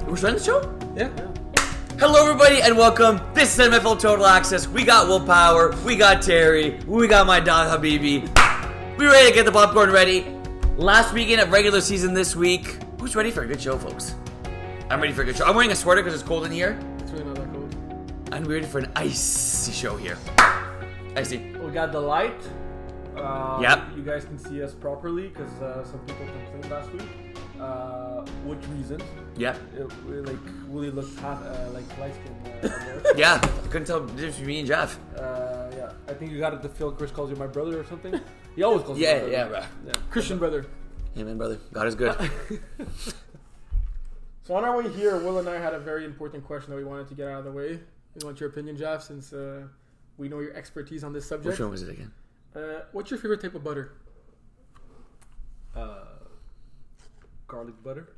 We're starting the show? Yeah. Hello, everybody, and welcome. This is MFL Total Access. We got Willpower, we got Terry, we got my dog Habibi. We ready to get the popcorn ready. Last weekend of regular season this week. Who's ready for a good show, folks? I'm ready for a good show. I'm wearing a sweater because it's cold in here. It's really not that cold. And we're ready for an icy show here. Icy. We got the light. Yep. You guys can see us properly because some people complained last week. Which reason? Yep. Like Willie looked half like light skin. Yeah. I couldn't tell the difference between me and Jeff. Yeah. I think you got it to feel Chris calls you my brother or something. He always calls you my Yeah, brother. yeah, bro. Yeah. Christian brother. Amen, brother. God is good. So on our way here, Will and I had a very important question that we wanted to get out of the way. We want your opinion, Jeff, since we know your expertise on this subject. Which one was it again? What's your favorite type of butter? Garlic butter.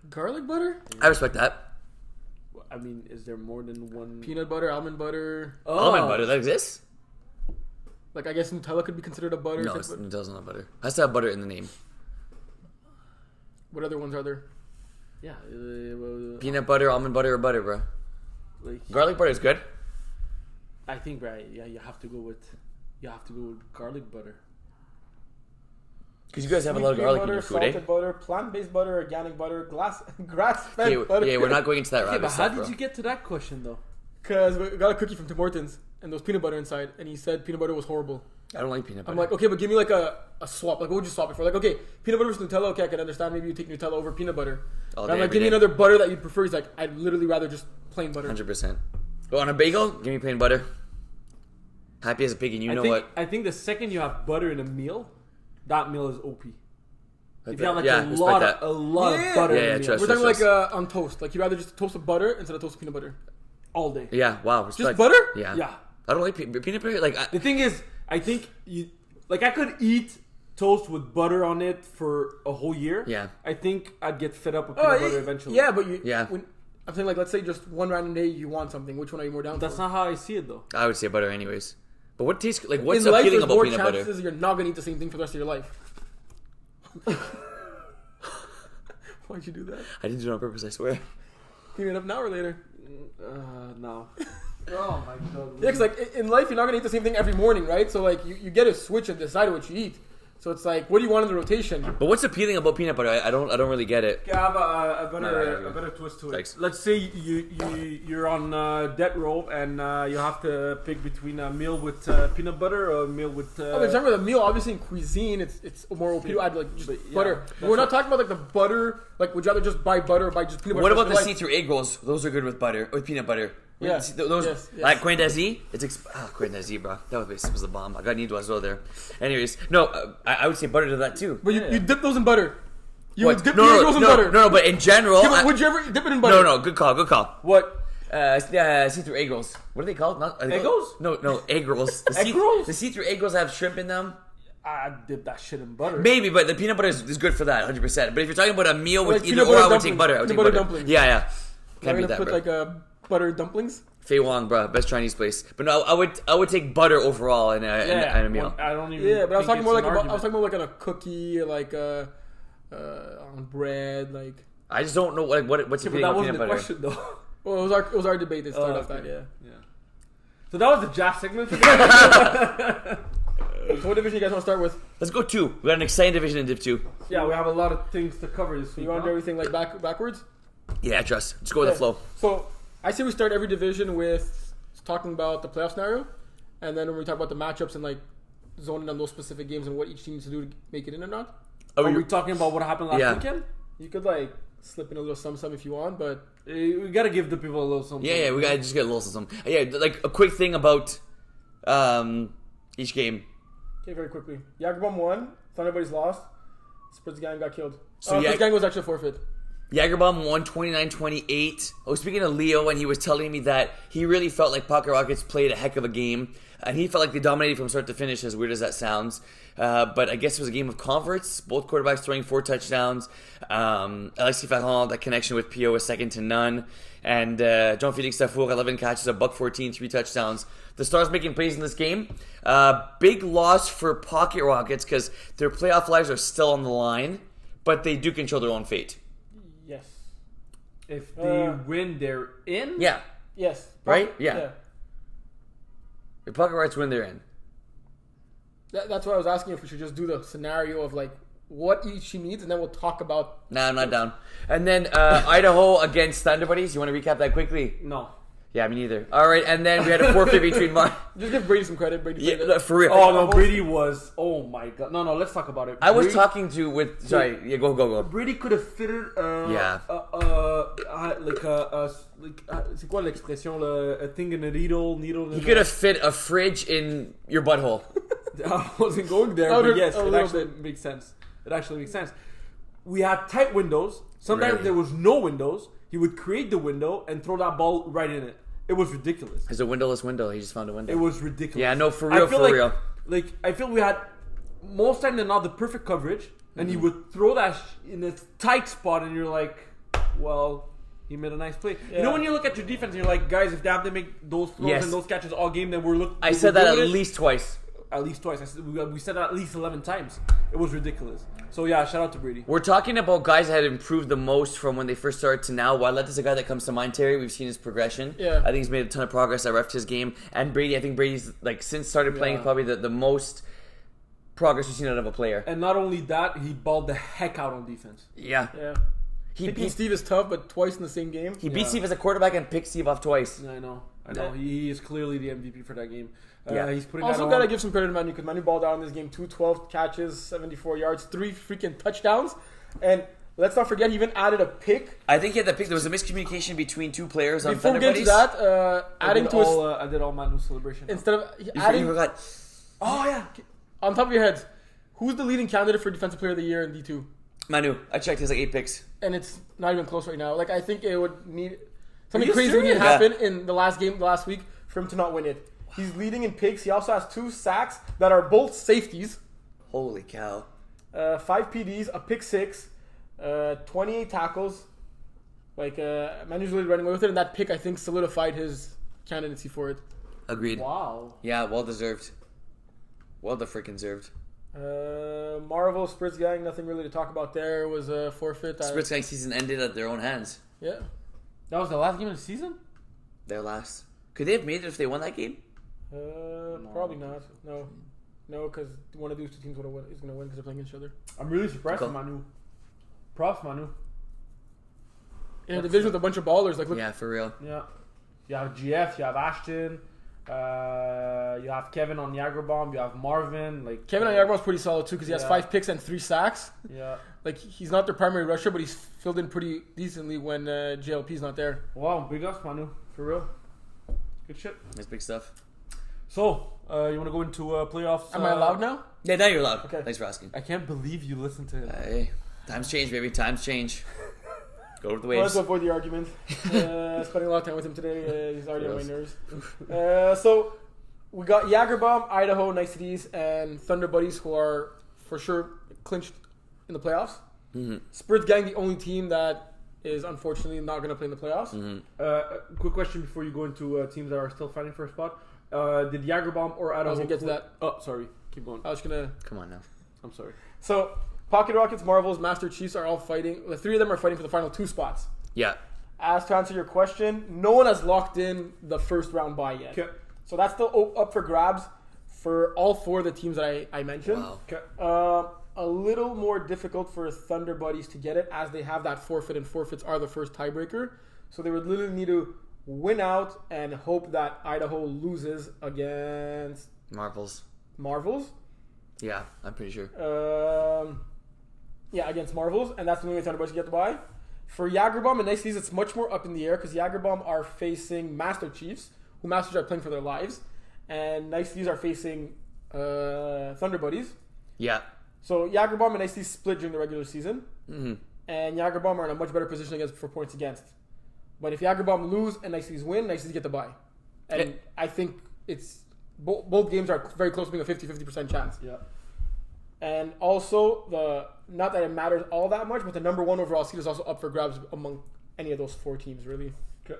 Garlic butter? I respect that. I mean, is there more than one? Peanut butter, almond butter. Almond butter, that exists? Like, I guess Nutella could be considered a butter. No, Nutella's not butter. Has to have butter in the name. What other ones are there? Yeah. Peanut butter, almond butter, or butter, bro. Like, Garlic butter is good. I think, right? Yeah, you have to go with garlic butter. Because you guys have a lot of Sweet garlic butter, in your food, salted eh? butter, plant-based butter, organic butter, grass-fed butter. Yeah, we're not going into that Okay, rabbit but how stuff, did bro. you get to that question though? Because we got a cookie from Tim Hortons, and there was peanut butter inside, and he said peanut butter was horrible. I don't like peanut butter. I'm like, okay, but give me like a swap. Like, what would you swap it for? Like, okay, peanut butter versus Nutella. Okay, I can understand. Maybe you take Nutella over peanut butter. All And I'm day, like, every give me day. another butter that you'd prefer. He's like, I'd literally rather just plain butter. 100%. Well, on a bagel, give me plain butter. Happy as a pig, and you know what? I think the second you have butter in a meal, that meal is OP. If you have like Yeah, a respect lot that. of butter Yeah, in yeah, a meal, trust. We're talking like on toast. Like, you'd rather just toast of butter instead of toast of peanut butter. all day. Yeah, wow, respect. Just butter? Yeah. Yeah. I don't like peanut butter. Like, The thing is, I think I could eat toast with butter on it for a whole year. Yeah. I think I'd get fed up with peanut butter eventually. Yeah, but Yeah. I'm saying, like, let's say just one random day you want something. Which one are you more down That's for? not how I see it though. I would say butter anyways. But what tastes, like, what's In life, appealing there's about more peanut chances butter? you're not going to eat the same thing for the rest of your life. Why'd you do that? I didn't do it on purpose, I swear. Clean it up now or later? No. Oh my god. Yeah, because like in life, you're not gonna eat the same thing every morning, right? So like you get to switch and decide what you eat. So it's like, what do you want in the rotation? But what's appealing about peanut butter? I don't really get it. I have a No. better twist to it. Thanks. Let's say you're on death row and you have to pick between a meal with peanut butter or a meal with. Oh, but remember the meal, obviously in cuisine, it's more OP to add like just But, yeah, butter. that's But we're not talking about like the butter. Like, would you rather just buy butter or buy just peanut butter? What about for the life? see-through egg rolls? Those are good with butter, with peanut butter. Yeah. Those, Yes, yes. like Coin d'Asie. Coin d'Asie, bro. That was the bomb. I got needle as well there. Anyways, no, I would say butter to that too. But you dip those in butter. You What? would dip no, your egg no, rolls in no, butter. no, but in general, Yeah, but would you ever dip it in butter? no, good call. What? See-through egg rolls. What are they called? Not, Egg rolls? No, egg rolls. The Egg rolls? The see-through egg rolls have shrimp in them. I'd dip that shit in butter. Maybe, but the peanut butter is good for that, 100%. But if you're talking about a meal with Like either peanut or, butter I would take dumplings. butter. I would take Peanut butter. butter dumplings. Yeah. You're Can't beat gonna that, put bro. like butter dumplings. Fei Wong, bro, best Chinese place. But no, I would take butter overall in a meal. I don't even. Yeah, but I was think talking more it's like an I was talking argument. more like on a cookie, like on bread, like. I just don't know what's Yeah, appealing but that about wasn't peanut the butter. question though. Well, it was our debate that started off that. okay. Yeah. So that was the Jaff segment. For that. So what division you guys want to start with? Let's go 2. We got an exciting division in Div 2. Yeah, we have a lot of things to cover this week. You want to do huh? everything like backwards? Yeah, I trust. Just go with the flow. So I say we start every division with talking about the playoff scenario, and then when we talk about the matchups and like zoning on those specific games and what each team needs to do to make it in or not. Oh, Are we talking about what happened last Yeah. weekend? You could like slip in a little some if you want, but We gotta give the people a little something. yeah, we gotta just get a little something. Yeah, like a quick thing about each game. okay, very quickly. Jagerbomb won. Thought everybody's lost. Spritz gang got killed. So Spritz gang was actually forfeit. Jagerbomb won 29-28. I was speaking to Leo and he was telling me that he really felt like Pocket Rockets played a heck of a game. And he felt like they dominated from start to finish, as weird as that sounds. But I guess it was a game of converts. Both quarterbacks throwing 4 touchdowns. Alexis Ferrand, that connection with Pio was second to none. And Jean-Philippe Safour, 11 catches, $114, 3 touchdowns. The Stars making plays in this game. Big loss for Pocket Rockets because their playoff lives are still on the line. But they do control their own fate. Yes. If they win, they're in. Yeah. Yes. Right? Yeah. If Pucker Rockets win, they're in. That's why I was asking if we should just do the scenario of like what each team needs, and then we'll talk about. Nah, I'm not down. And then Idaho against Thunder Buddies. You want to recap that quickly? No. Yeah, me neither. All right, and then we had a forfeit between Just give Brady some credit. Brady played Yeah, it. for real. Oh no, Brady was. Oh my god. No, let's talk about it. I was Brady, talking to with. Sorry, yeah, go. Brady could have fitted. C'est quoi l'expression là? A thing in a needle in He could have fit a fridge in your butthole. I wasn't going there, Oh, but yes, a it little actually makes sense. It actually makes sense. We had tight windows. Sometimes Really? there was no windows. He would create the window and throw that ball right in it. It was ridiculous. It's a windowless window. He just found a window. It was ridiculous. Yeah, no, for I real, feel for like, real. Like I feel we had most time than not the perfect coverage, and he would throw that in a tight spot, and you're like, well, he made a nice play. Yeah. You know when you look at your defense, you're like, guys, if they have to make those throws Yes. and those catches all game, then we're looking. I said that at least twice. At least twice. We said that at least 11 times. It was ridiculous. So yeah, shout out to Brady. We're talking about guys that had improved the most from when they first started to now. Wyatt is a guy that comes to mind, Terry. We've seen his progression. Yeah. I think he's made a ton of progress. I refed his game. And Brady, I think Brady's, like, since started playing, Yeah. probably the most progress we've seen out of a player. And not only that, he balled the heck out on defense. Yeah. Yeah. He Picking beat, Steve is tough, but twice in the same game. he beat Yeah. Steve as a quarterback and picked Steve off twice. I know. Yeah. He is clearly the MVP for that game. Yeah. He's putting Also, that gotta on. give some credit to Manu because Manu balled out in this game. 212 catches, 74 yards, 3 freaking touchdowns, and let's not forget he even added a pick. I think he had the pick. There was a miscommunication between two players on Before we Thunder get to Buddies. that, adding to his I did all Manu's celebration. instead of You adding forgot. Oh yeah. on top of your heads, who's the leading candidate for Defensive Player of the Year in D2? Manu, I checked. He has like 8 picks. And it's not even close right now. Like I think it would need something you crazy would need to serious? happen in the last game, last week, for him to not win it. He's leading in picks. He also has 2 sacks that are both safeties, Holy cow. 5 PDs, a pick 6, 28 tackles. Like Manu's really running away with it, and that pick I think solidified his candidacy for it. Agreed. Wow. Yeah, well deserved. Well the freaking deserved. Marvel Spritz gang, nothing really to talk about there. It was a forfeit. Spritz Gang season ended at their own hands. Yeah. That was the last game of the season? Their last. Could they have made it if they won that game? Probably not. No, because one of these 2 teams is going to win because they're playing each other. I'm really surprised Cool. with Manu. Props, Manu. In a division with a bunch of ballers, like look, Yeah, for real. Yeah. You have GF, you have Ashton, you have Kevin on Niagara Bomb, you have Marvin. Like Kevin Ayagba's pretty solid too because he has Yeah. 5 picks and 3 sacks. Yeah. Like he's not their primary rusher, but he's filled in pretty decently when JLP's not there. Wow, big ups, Manu. For real. Good shit. That's big stuff. So, you want to go into playoffs? Am I allowed now? Yeah, now you're allowed. Okay. Thanks for asking. I can't believe you listened to it. Hey, times change, baby. Times change. Go with the Well, let's waves. avoid the argument. Spending a lot of time with him today. He's already on my Gross. nerves. So we got Jagerbomb, Idaho, Niceties, and Thunder Buddies, who are for sure clinched in the playoffs. Mm-hmm. Spritz Gang, the only team that is unfortunately not going to play in the playoffs. Mm-hmm. Quick question before you go into teams that are still fighting for a spot. Did Jagerbomb or Idaho? I was gonna get to that. Oh, sorry. Keep going. I was gonna. Come on now. I'm sorry. So Pocket Rockets, Marvels, Master Chiefs are all fighting. The 3 of them are fighting for the final 2 spots. Yeah. As to answer your question, no one has locked in the first round bye yet. Okay. So that's still up for grabs for all 4 of the teams that I mentioned. Wow. Okay. A little more difficult for Thunder Buddies to get it as they have that forfeit, and forfeits are the first tiebreaker. So they would literally need to win out and hope that Idaho loses against Marvels. Marvels. Yeah, I'm pretty sure. Yeah, against Marvels, and that's the only way Thunder Buddies get the bye. For Jagerbomb and Niceties, it's much more up in the air because Jagerbomb are facing Master Chiefs, who Masters are playing for their lives, and Niceties are facing Thunder Buddies. Yeah. So Jagerbomb and Niceties split during the regular season, Mm-hmm. and Jagerbomb are in a much better position against for points against. But if Jagerbomb lose and Niceties win, Niceties get the bye. And Okay. I think it's both games are very close to being a 50-50% chance. Yeah. And also, not that it matters all that much, but the number 1 overall seed is also up for grabs among any of those 4 teams, really. Okay.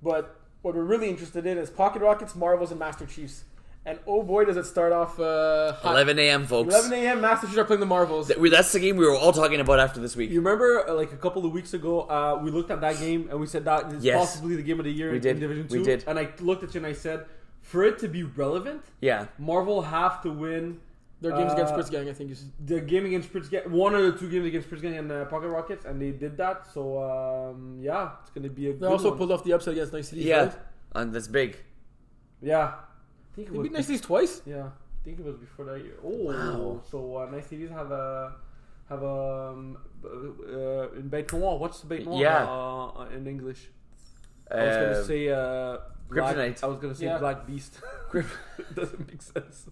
But what we're really interested in is Pocket Rockets, Marvels, and Master Chiefs. And oh boy, does it start off hot. 11 a.m., folks. 11 a.m. Master Chiefs are playing the Marvels. That's the game we were all talking about after this week. You remember, like a couple of weeks ago, we looked at that game and we said that is possibly the game of the year in Division 2. We did. And I looked at you and I said, for it to be relevant, Yeah. Marvel have to win Their games against Pritzgang, I think. the game against Pritzgang, one of the two games against Pritzgang and Pocket Rockets, and they did that. So yeah, it's gonna be a. They good also one. pulled off the upset against Nice Cities. Yeah. Right? And that's big. Yeah, I think it They was. beat Nice Cities twice. Yeah, I think it was before that year. Oh, Wow. so Nice Cities have a in Bête Noire. What's the Bête Noire? Yeah. In English. I was gonna say Black, Kryptonite. I was gonna say Black Beast. It doesn't make sense.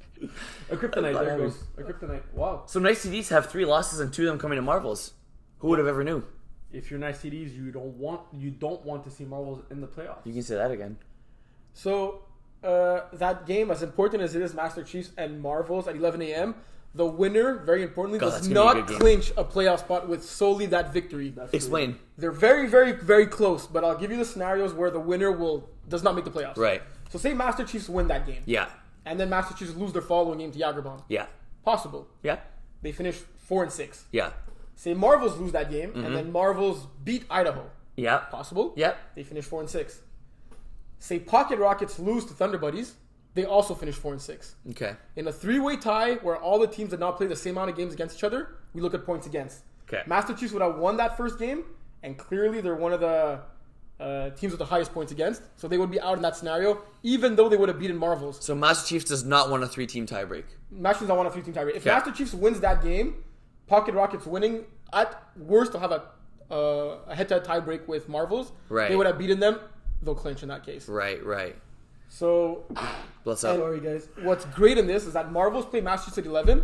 A Kryptonite. There it goes. A Kryptonite. Wow. So Nice CDs have 3 losses and 2 of them coming to Marvels. Who would have ever knew? If you're Nice CDs, you don't want to see Marvels in the playoffs. You can say that again. So that game, as important as it is, Master Chiefs and Marvels at 11 a.m., the winner, very importantly, God, does that's gonna be a not good game. clinch a playoff spot with solely that victory. Explain. They're very, very, very close, but I'll give you the scenarios where the winner does not make the playoffs. Right. So say Master Chiefs win that game, Yeah. and then Master Chiefs lose their following game to Jagerbomb. Yeah. Possible. Yeah. They finish 4-6. Yeah. Say Marvels lose that game, and then Marvels beat Idaho. Yeah. Possible. Yeah. They finish 4-6. Say Pocket Rockets lose to Thunder Buddies. They also finish 4-6. Okay. In a 3-way tie where all the teams did not play the same amount of games against each other, we look at points against. Okay. Master Chiefs would have won that first game, and clearly they're one of the teams with the highest points against, so they would be out in that scenario, even though they would have beaten Marvels. So Master Chiefs does not want a 3-team tiebreak. Master Chiefs don't want a 3-team tiebreak. If Okay. Master Chiefs wins that game, Pocket Rockets winning, at worst, they'll have a head-to-head tiebreak with Marvels. Right. They would have beaten them. They'll clinch in that case. Right. Right. So What's up? Sorry, guys. what's great in this is that Marvels play Master Chiefs at 11,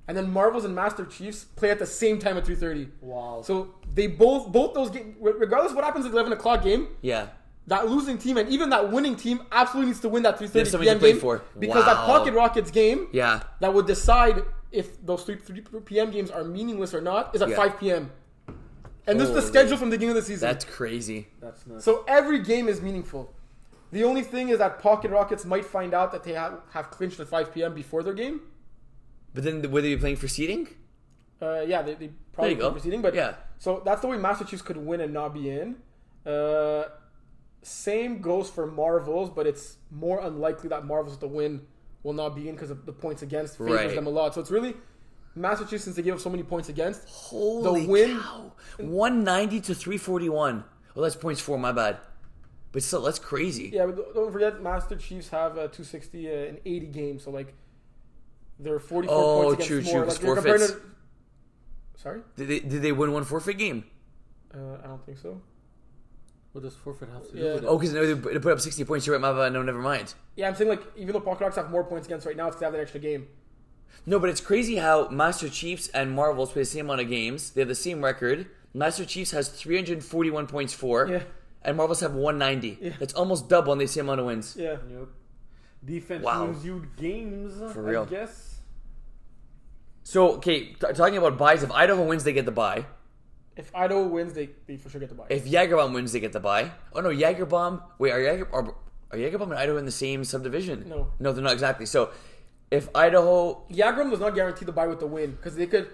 and then Marvels and Master Chiefs play at the same time at 3:30. Wow. So they both those games, regardless of what happens at the 11 o'clock game, Yeah. that losing team and even that winning team absolutely needs to win that They have 3:30 something to p.m. play game for. because that Wow. Pocket Rockets game Yeah. that would decide if those 3 p.m. games are meaningless or not is at Yeah. 5 p.m. And this is the Holy- schedule from the beginning of the season. That's crazy. That's nuts. So every game is meaningful. The only thing is that Pocket Rockets might find out that they have clinched at 5 p.m. before their game. But then would they be playing for seeding? Yeah, they probably There you go. be proceeding, but Yeah. So that's the way Master Chiefs could win and not be in. Same goes for Marvels, but it's more unlikely that Marvels with the win will not be in because of the points against favors Right. them a lot. So it's really Master Chiefs, since they give up so many points against. Holy win- cow. 190 to 341. Well, that's points for, my bad. But still, that's crazy. Yeah, but don't forget Master Chiefs have 260 in 80 games, so like they're 44 Oh, points against true, more. true, Like, you're forfeits. comparing to- Sorry, Did they win one forfeit game? I don't think so. What does forfeit have to do Yeah. with it? Oh, because they put up 60 points. You're right, my bad. No, never mind. Yeah, I'm saying like even though Pocket Rocks have more points against right now, it's because they have that extra game. No, but it's crazy how Master Chiefs and Marvels play the same amount of games. They have the same record. Master Chiefs has 341 points for, Yeah. and Marvels have 190. Yeah. That's almost double, and they have the same amount of wins. Yeah. Yep. Defense Wow. wins you games, For real. I guess. So, okay, talking about buys, if Idaho wins, they get the buy. If Idaho wins, they for sure get the bye. If Jagerbomb wins, they get the bye. Oh no, Jagerbomb. Wait, are Jagerbomb and Idaho in the same subdivision? No. No, they're not exactly. So, if Idaho, Yagram does not guarantee the bye with the win because they could.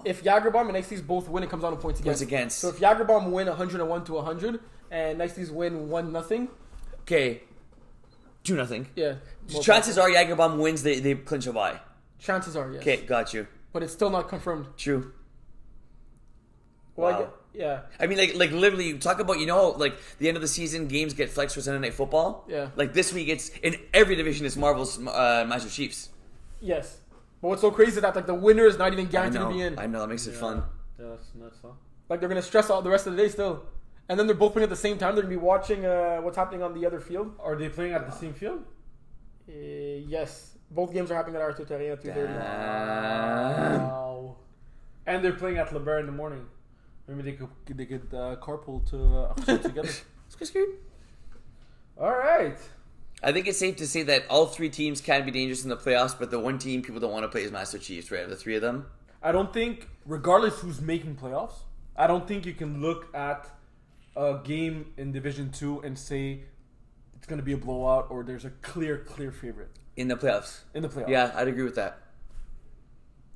If Jagerbomb and Niceties both win, it comes down to points against. Points against. So if Jagerbomb win 101 to 100 and Niceties win 1-0, okay, 2-0. yeah. more Chances are Jagerbomb wins, they clinch a bye. points. Chances are yes. Okay, got you. But it's still not confirmed. True. Well, Wow. yeah. I mean, like literally, you talk about, like the end of the season, games get flexed for Sunday Night Football. Yeah. Like this week, it's in every division. It's Marvel's Master Chiefs. Yes. But what's so crazy is that like the winner is not even I guaranteed know. to be in. I know that makes it fun. Yeah, that's nuts, huh? Like they're gonna stress out the rest of the day still. And then they're both playing at the same time. They're gonna be watching what's happening on the other field. Are they playing at the same field? Yes. Both games are happening at Arthur Terrain at 2:30. Wow. And they're playing at LeBaron in the morning. Maybe they could carpool to together. All right. I think it's safe to say that all three teams can be dangerous in the playoffs, but the one team people don't want to play is Master Chiefs, right? The three of them. I don't think, regardless who's making playoffs, I don't think you can look at a game in Division 2 and say it's going to be a blowout or there's a clear favorite. in the playoffs. in the playoffs. Yeah, I'd agree with that.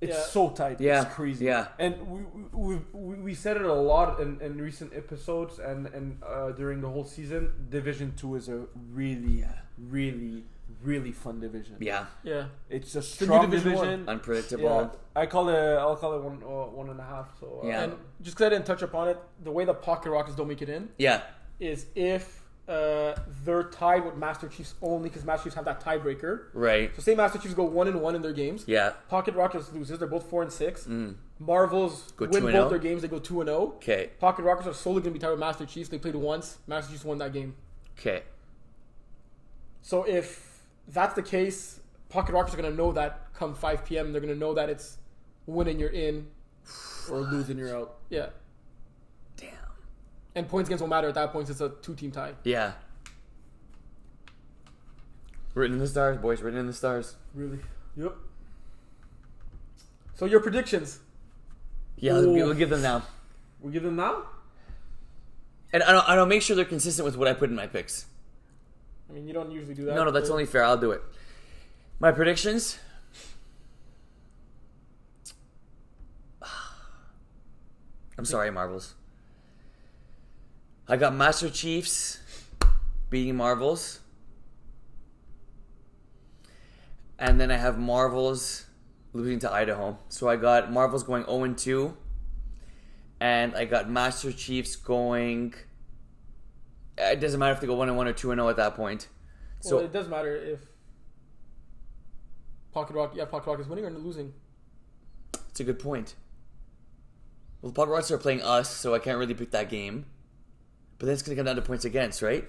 It's Yeah. so tight. Yeah. It's crazy. Yeah. And we said it a lot in recent episodes and during the whole season. Division 2 is a really, really fun division. Yeah, Yeah. It's a the new strong Division division. unpredictable. Yeah. I'll call it 1.5. So Yeah. And just because I didn't touch upon it, the way the Pocket Rockets don't make it in Yeah, is if they're tied with Master Chiefs only, because Master Chiefs have that tiebreaker. right. So say Master Chiefs go 1-1 in their games. Yeah. Pocket Rockets loses. They're both 4-6. Marvels Go win 2-0. both their games. They go 2-0. Okay. Pocket Rockets are solely going to be tied with Master Chiefs. They played once. Master Chiefs won that game. Okay. So if that's the case, Pocket Rockets are going to know that come 5 p.m. They're going to know that it's winning you're in or losing you're out. Yeah. Damn. And points games won't matter at that point since it's a 2-team tie. Yeah. Written in the stars, boys. Written in the stars. Really? Yep. So your predictions. Yeah, Oh. we'll give them now. we give them now. And I'll make sure they're consistent with what I put in my picks. I mean, you don't usually do that. No, that's but- only fair. I'll do it. My predictions. I'm sorry, Marvels. I got Master Chiefs beating Marvels. And then I have Marvels losing to Idaho. So I got Marvels going 0-2. And I got Master Chiefs going... It doesn't matter if they go 1-1 or 2-0 at that point. So Well, it does matter if Pocket Rock is winning or losing. it's a good point. Well, the Pocket Rockets are playing us, so I can't really pick that game. But then it's going to come down to points against, right?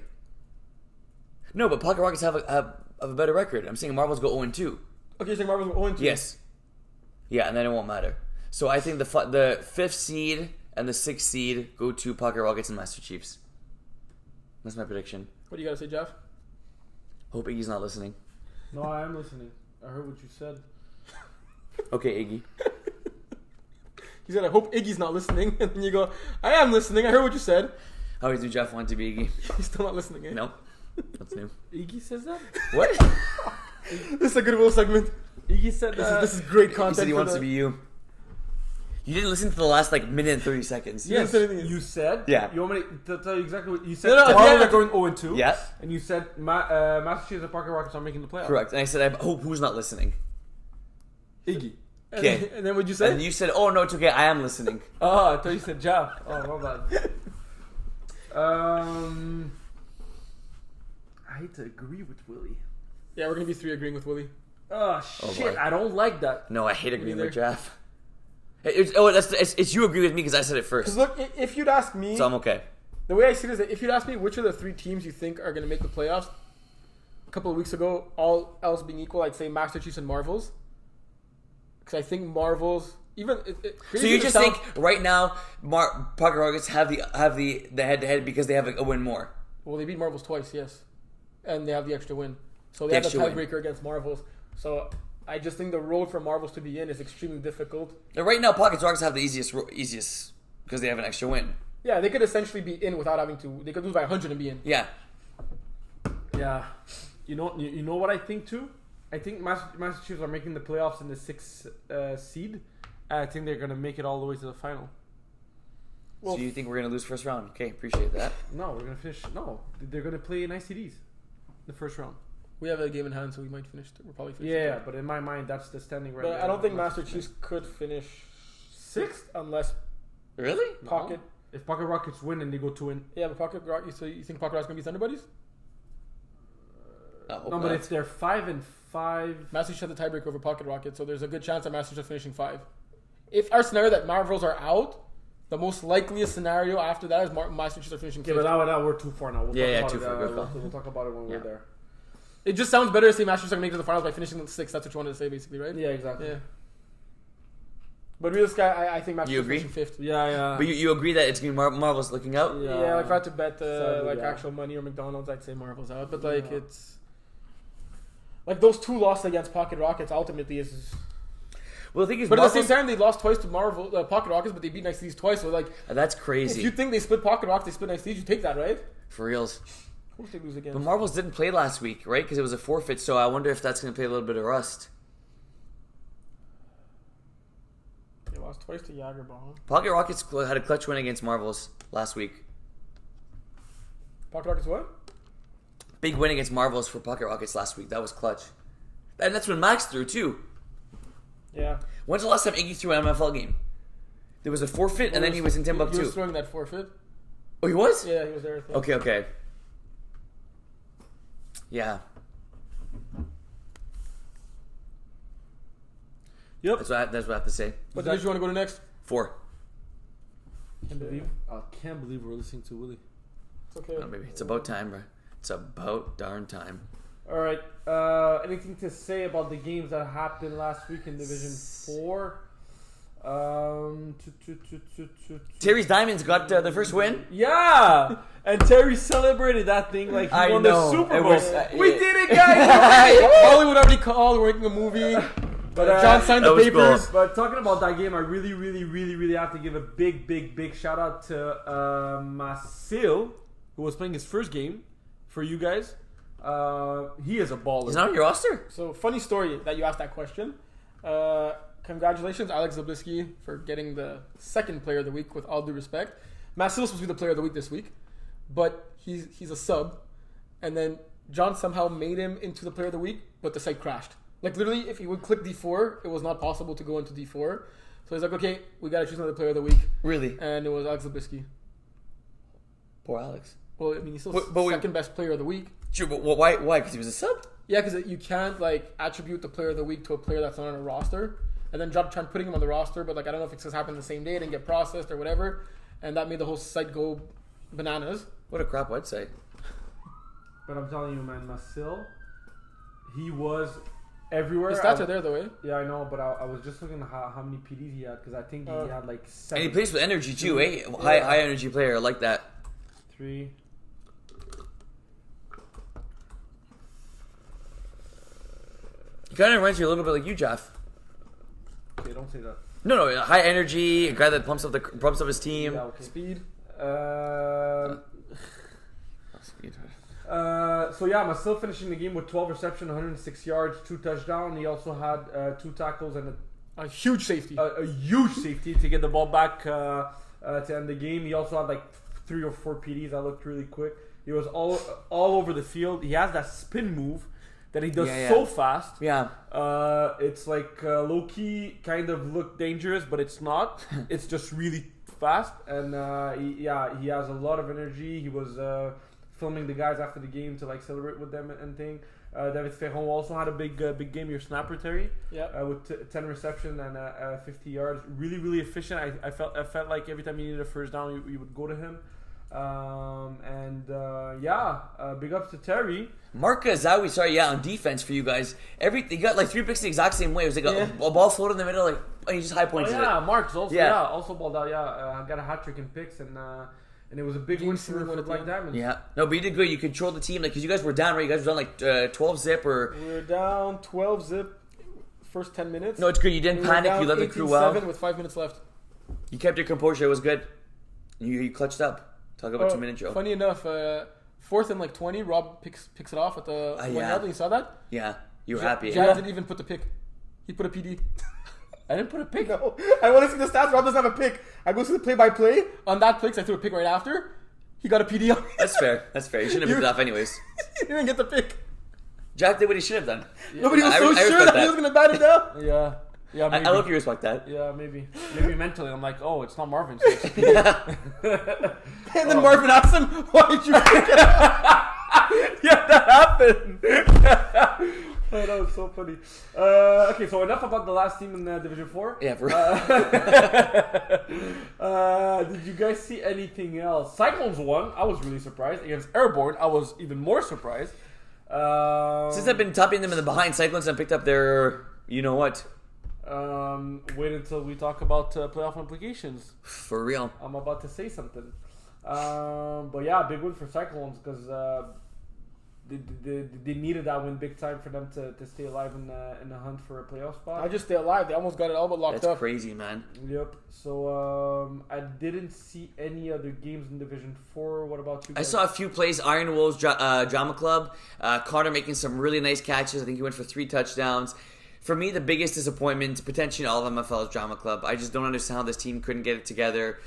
No, but Pocket Rockets have a better record. I'm saying Marvels go 0-2. Okay, you're saying Marvels go 0-2. Yes. Yeah, and then it won't matter. So I think the 5th seed and the 6th seed go to Pocket Rockets and Master Chiefs. That's my prediction. What do you got to say, Jeff? Hope Iggy's not listening. No, I am listening. I heard what you said. Okay, Iggy. He's gonna hope Iggy's not listening, and then you go, I am listening. I heard what you said. How do Jeff want to be Iggy? He's still not listening, eh? No. That's new. Iggy says that. What? This is a Goodwill segment. Iggy said This is great He content. said he for wants the- to be you. You didn't listen to the last minute and 30 seconds. Yeah. Yes, didn't say anything. you said. Yeah. You want me to tell you exactly what you said? No, no, Tomorrow yeah. they're going 0-2. Yeah. And you said Master Chiefs and Pocket Rockets are making the playoffs. Correct. And I said, I hope who's not listening. Iggy. Okay. And then what'd you say? And you said, oh no, it's okay, I am listening. Oh, I thought you said Jeff. Oh, my bad. I hate to agree with Willie. Yeah, we're gonna be 3 agreeing with Willie. Oh, Oh, shit. boy. I don't like that. No, I hate agreeing neither. with Jeff. It's you agree with me because I said it Because first. look, if you'd ask me, So I'm okay. the way I see it is that if you'd ask me which of the 3 teams you think are gonna make the playoffs, a couple of weeks ago, all else being equal, I'd say Master Chiefs and Marvels. Because I think Marvels, even So you just think right now, Pocket Rockets have the head-to-head because they have a win more. well, they beat Marvels twice, yes, and they have the extra win, so they The have the extra win. tiebreaker against Marvels. So I just think the road for Marvels to be in is extremely difficult. And right now, Pocket Rockets have the easiest because they have an extra win. Yeah, they could essentially be in without having to. They could lose by 100 and be in. Yeah. Yeah. You know what I think too? I think Master Chiefs are making the playoffs in the 6th seed. I think they're gonna make it all the way to the final. Well, So you think we're gonna lose first round? Okay, appreciate that. No, we're gonna finish. No, they're gonna play in ICDs, the first round. we have a game in hand, so we might finish. We're probably finishing. Yeah, but in my mind, that's the standing right But now. I don't think Master Chiefs could finish 6th unless Really? No. Pocket. If Pocket Rockets win and they go 2-in. Yeah, but Pocket Rock. So you think Pocket Rock's gonna be Thunder Buddies? No, but if they're 5-5. Master Chiefs have the tiebreaker over Pocket Rocket, so there's a good chance that Master Chiefs are finishing 5. If our scenario that Marvels are out, the most likeliest scenario after that is Master Chiefs are finishing 5th. Okay, but now we're too far now. We'll Yeah, talk too about far. it, Good call. we'll talk about it when Yeah. we're there. It just sounds better to say Master Chiefs are gonna make it to the finals by finishing in 6th. That's what you wanted to say, basically, right? Yeah, exactly. Yeah. But realistically, I think Master You Chiefs agree? finishing 5th. Yeah. But you agree that it's gonna be Marvel's looking out? Yeah, like if I had to bet Sadly, yeah. actual money or McDonald's, I'd say Marvel's out. But Yeah. it's like those 2 losses against Pocket Rockets ultimately is. Well, the thing is, But at the Marvel's, same time, they lost twice to Pocket Rockets, but they beat Nice Thieves twice. So like, that's if crazy. you think they split Pocket Rockets, they split Nice Thieves, you take that, right? For reals. course they lose again. But Marvels didn't play last week, right? Because it was a forfeit. So I wonder if that's going to play a little bit of rust. They lost twice to Jagerbomb. Pocket Rockets had a clutch win against Marvels last week. Pocket Rockets what? Big win against Marvels for Pocket Rockets last week. That was clutch. And that's when Max threw, too. Yeah. When's the last time Iggy threw an MFL game? There was a forfeit, and then he was in Timbuktu. He was throwing that forfeit. Oh, he was? Yeah, he was there. I think. Okay. Yeah. Yep. That's what I have to say. What division you want to go to next? 4. I can't believe we're listening to Willie. It's okay. Oh, maybe. It's about time, bro. It's about darn time. All right. Anything to say about the games that happened last week in Division 4? Terry's Diamonds got the first win. Yeah, and Terry celebrated that thing like he I won know. the Super It Bowl. was, We did it, guys! Hollywood already called. We're making a movie. But John signed the that was papers. cool. But talking about that game, I really have to give a big shout out to Masil, who was playing his first game for you guys. He is a baller. He's not on your roster? So, funny story that you asked that question. Congratulations, Alex Zablisky, for getting the second player of the week, with all due respect. Masil's supposed to be the player of the week this week, but he's a sub. And then John somehow made him into the player of the week, but the site crashed. Like, literally, if he would click D4, it was not possible to go into D4. So he's like, okay, we got to choose another player of the week. Really? And it was Alex Zablisky. Poor Alex. Well, I mean, he's still But second best player of the week. True, but why? Because he was a sub? Yeah, because you can't, like, attribute the player of the week to a player that's not on a roster. And then John tried putting him on the roster, but, like, I don't know if it just happened the same day, it didn't get processed or whatever. And that made the whole site go bananas. What a crap website. But I'm telling you, man, Masil, he was everywhere. His stats are there, though, eh? Yeah, I know, but I was just looking at how many PDs he had, because I think he had like 7. And he plays with energy, too, eh? High energy player. I like that. 3. He kind of reminds me a little bit like you, Jeff. Okay, don't say that. No, high energy, a guy that pumps up his team. Yeah, okay. Speed. So yeah, Masil finishing the game with 12 receptions, 106 yards, 2 touchdowns. He also had 2 tackles and A huge safety. a huge safety to get the ball back to end the game. He also had like 3 or 4 PDs that looked really quick. He was all over the field. He has that spin move that he does so fast. Yeah. It's like low-key kind of look dangerous, but it's not. It's just really fast. And he has a lot of energy. He was filming the guys after the game to like celebrate with them and thing. David Ferron also had a big game. Your snapper, Terry, with 10 reception and 50 yards. Really efficient. I felt like every time you needed a first down, you would go to him. Big ups to Terry. Mark Zawi, on defense for you guys. He got like 3 picks the exact same way. It was like a ball floated in the middle, like, and he just high pointed it. Mark's also also balled out. Got a hat trick in picks and it was a big win for Black Diamonds. Yeah, no, but you did good. You controlled the team, like, because you guys were down, right? You guys were down like 12 zip or. We were down 12 zip. First 10 minutes. No, it's good. You didn't panic. You led the crew well. 18-7 with 5 minutes left. You kept your composure. It was good. You clutched up. Talk about 2-minute Joe. Funny enough, 4th and like 20, Rob picks it off at the 1 yard. You saw that? Yeah, you were happy. Jack didn't even put the pick. He put a PD. I didn't put a pick. No, I want to see the stats. Rob doesn't have a pick. I go see the play-by-play on that pick. So I threw a pick right after. He got a PD on. That's fair. You shouldn't have picked it off anyways. He didn't get the pick. Jack did what he should have done. Nobody was so sure that he was going to bat it down. Yeah. Yeah, maybe. I hope you respect that. Yeah, maybe mentally, I'm like, oh, it's not Marvin. So it's And then Marvin asked him, "Why did you pick it?" Yeah, that happened. Oh, that was so funny. Okay, so enough about the last team in Division 4. Yeah, did you guys see anything else? Cyclones won. I was really surprised. Against Airborne, I was even more surprised. Since I've been topping them in the behind, Cyclones have picked up their, you know what? Wait until we talk about playoff implications. For real. I'm about to say something. But yeah, big win for Cyclones because they needed that win big time for them to stay alive in the hunt for a playoff spot. I just stay alive. They almost got it all but locked That's up. crazy, man. Yep. So I didn't see any other games in Division 4. What about you guys? I saw a few plays. Iron Wolves Drama Club. Connor making some really nice catches. I think he went for 3 touchdowns. For me, the biggest disappointment, potentially all of MFL, is Drama Club. I just don't understand how this team couldn't get it together.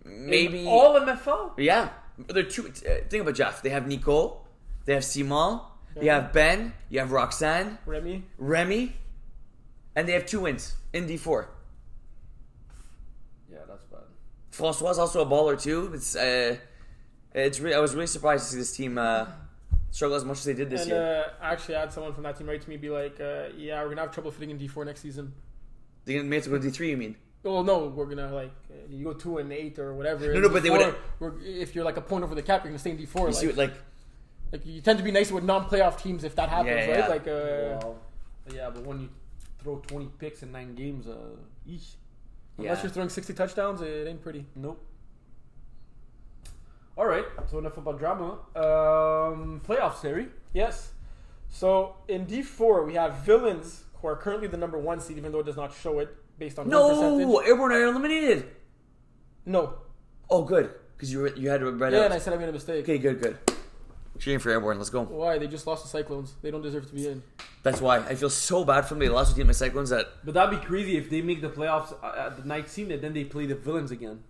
Maybe in all MFL? Yeah. They're two. Think about Jeff. They have Nicole. They have Simon. They have Ben. You have Roxanne. Remy. And they have 2 wins in D4. Yeah, that's bad. Francois is also a baller too. I was really surprised to see this team struggle as much as they did this year. Actually, I had someone from that team write to me, be like, "Yeah, we're gonna have trouble fitting in D4 next season." They may have to go to D3. You mean? Well, no, we're gonna you go 2-8 or whatever. No, but they would. If you're like a point over the cap, you're gonna stay in D4. You see what, like you tend to be nicer with non-playoff teams if that happens, right? Yeah. Like, yeah, but when you throw 20 picks in 9 games, eesh. Unless you're throwing 60 touchdowns, it ain't pretty. Nope. All right, so enough about drama. Playoffs, Terry. Yes. So in D4, we have Villains, who are currently the number 1 seed, even though it does not show it based on win percentage. No, Airborne are eliminated. No. Oh, good, because you had to read out. Yeah, and I said I made a mistake. Okay, good. Cheering for Airborne. Let's go. Why? They just lost to Cyclones. They don't deserve to be in. That's why I feel so bad for them. They lost to Team of Cyclones. But that'd be crazy if they make the playoffs at the night scene and then they play the Villains again.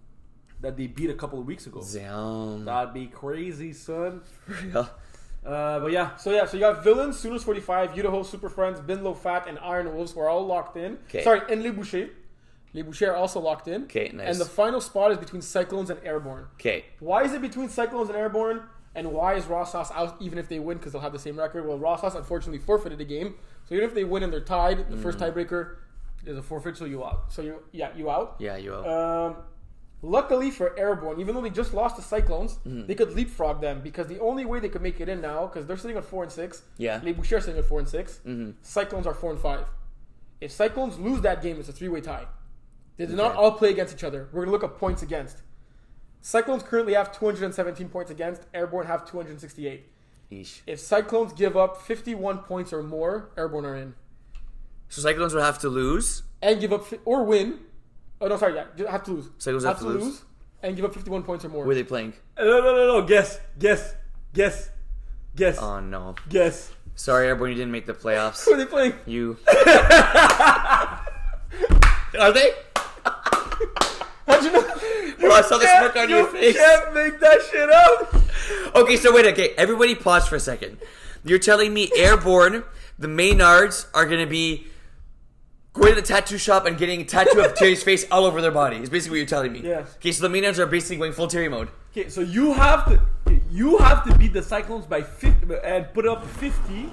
That they beat a couple of weeks ago. Damn. That'd be crazy, son. Yeah. But yeah. So you got Villains, Sooners 45, Idaho, Super Friends, Bin Low Fat, and Iron Wolves, who are all locked in. Okay. Sorry, and Les Bouchers. Les Bouchers are also locked in. Okay, nice. And the final spot is between Cyclones and Airborne. Okay. Why is it between Cyclones and Airborne? And why is Rosshaus out even if they win, because they'll have the same record? Well, Rosshaus unfortunately forfeited a game. So even if they win and they're tied, the first tiebreaker is a forfeit, so you out. So you out. Yeah, you out. Luckily for Airborne, even though they just lost to Cyclones, they could leapfrog them, because the only way they could make it in now, because they're sitting at 4-6. Yeah. Les Bouchers are sitting at 4-6. Cyclones are 4-5. If Cyclones lose that game, it's a 3-way tie. They did not all play against each other. We're gonna look at points against. Cyclones currently have 217 points against. Airborne have 268. Eesh. If Cyclones give up 51 points or more, Airborne are in. So Cyclones would have to lose. And give up or win. Oh no, sorry, yeah, have to lose. Cyclones have to lose. And give up 51 points or more. Where are they playing? No. Guess. Oh no. Guess. Sorry, Airborne, you didn't make the playoffs. Who are they playing? You. Are they? How'd you know? Bro, I saw the smirk on your face. You can't make that shit up. Okay, so wait. Okay, everybody, pause for a second. You're telling me Airborne, the Maynards, are gonna be going to the tattoo shop and getting a tattoo of Terry's face all over their body? Is basically what you're telling me. Yeah. Okay, so the Maynards are basically going full Terry mode. Okay, so you have to beat the Cyclones by 50 and put up 50.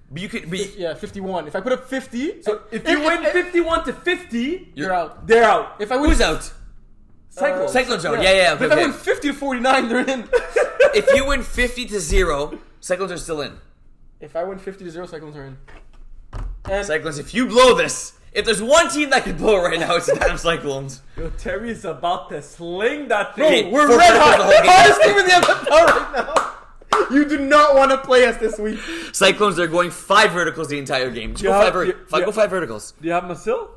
But you could be. Yeah, 51. If I put up 50, So if you win 51 to 50, you're out. they're out. If I win, Who's out? Cyclones. Cyclones out. Yeah. But Okay, if I win 50 to 49, they're in. If you win 50-0, Cyclones are still in. If I win 50 to 0, Cyclones are in. And Cyclones, if you blow this, if there's one team that can blow it right now, it's the damn Cyclones. Yo, Terry's about to sling that bro, thing. we're for red hot. the whole game. Hottest team in the MFL right now. You do not want to play us this week. Cyclones are going 5 verticals the entire game. Just go Yeah, 5 verticals. Do you have Masil?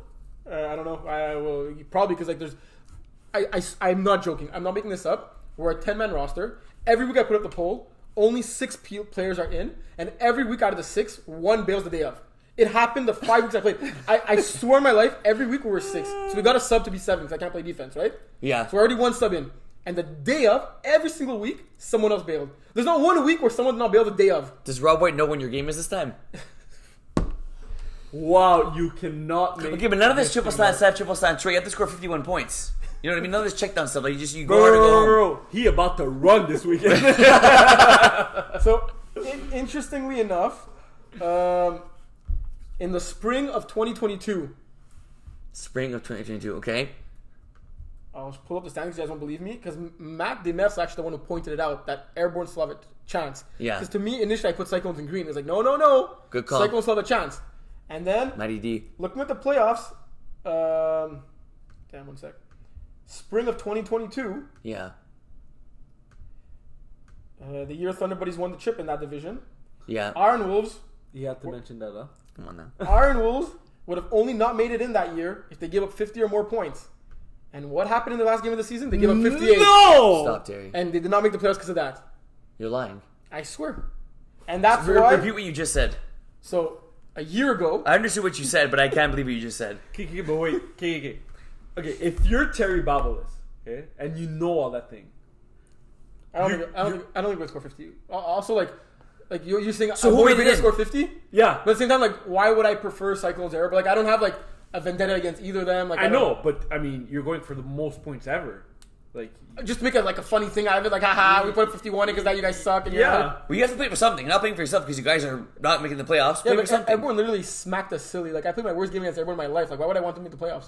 I don't know. I will probably, because like there's. I'm not joking. I'm not making this up. We're a 10-man roster. Every week I put up the poll. Only 6 players are in, and every week out of the 6, 1 bails the day of. It happened the 5 weeks I played. I swear on my life, every week we were 6. So we got a sub to be 7 because I can't play defense, right? Yeah. So we're already 1 sub in. And the day of, every single week, someone else bailed. There's not 1 week where someone did not bail the day of. Does Rob White know when your game is this time? Wow, you cannot make. Okay, but none of this triple slant, triple slant, Trey. You have to score 51 points. You know what I mean? None of this check down stuff. Like you go hard or go home. Bro, he about to run this weekend. So, interestingly enough, in the spring of 2022, Spring of 2022. Okay. I'll pull up the standings. You guys won't believe me, because Matt Demers is actually the one who pointed it out that Airborne still have a chance. Yeah. Because to me, initially I put Cyclones in green. It was like, no. Good call. Cyclones still have a chance. And then Matty D. looking at the playoffs, damn, 1 sec. Spring of 2022, Yeah. the year Thunder Buddies won the chip in that division. Yeah. Iron Wolves. You had to mention that, huh? Come on now. Iron Wolves would have only not made it in that year if they gave up 50 or more points. And what happened in the last game of the season? They gave up 58. No! Stop, Terry. And they did not make the playoffs because of that. You're lying. I swear. And that's why. Repeat what you just said. So, a year ago. I understood what you said, but I can't believe what you just said. Okay, but wait. Okay. If you're Terry Babalis, okay, and you know all that thing. I don't think we're going to score 50. Also, like you're saying, so I'm who going made to it in? score 50? Yeah. But at the same time, like, why would I prefer Cyclones era? But, like, I don't have, like, a vendetta against either of them. Like, I know, but, I mean, you're going for the most points ever. Like, just to make it, like, a funny thing out of it. Like, haha, we put up 51 because now you guys suck. And yeah. Well, you have to play for something. You're not playing for yourself because you guys are not making the playoffs. Yeah, Play for but something. everyone literally smacked us silly. Like, I played my worst game against everyone in my life. Like, why would I want to make the playoffs?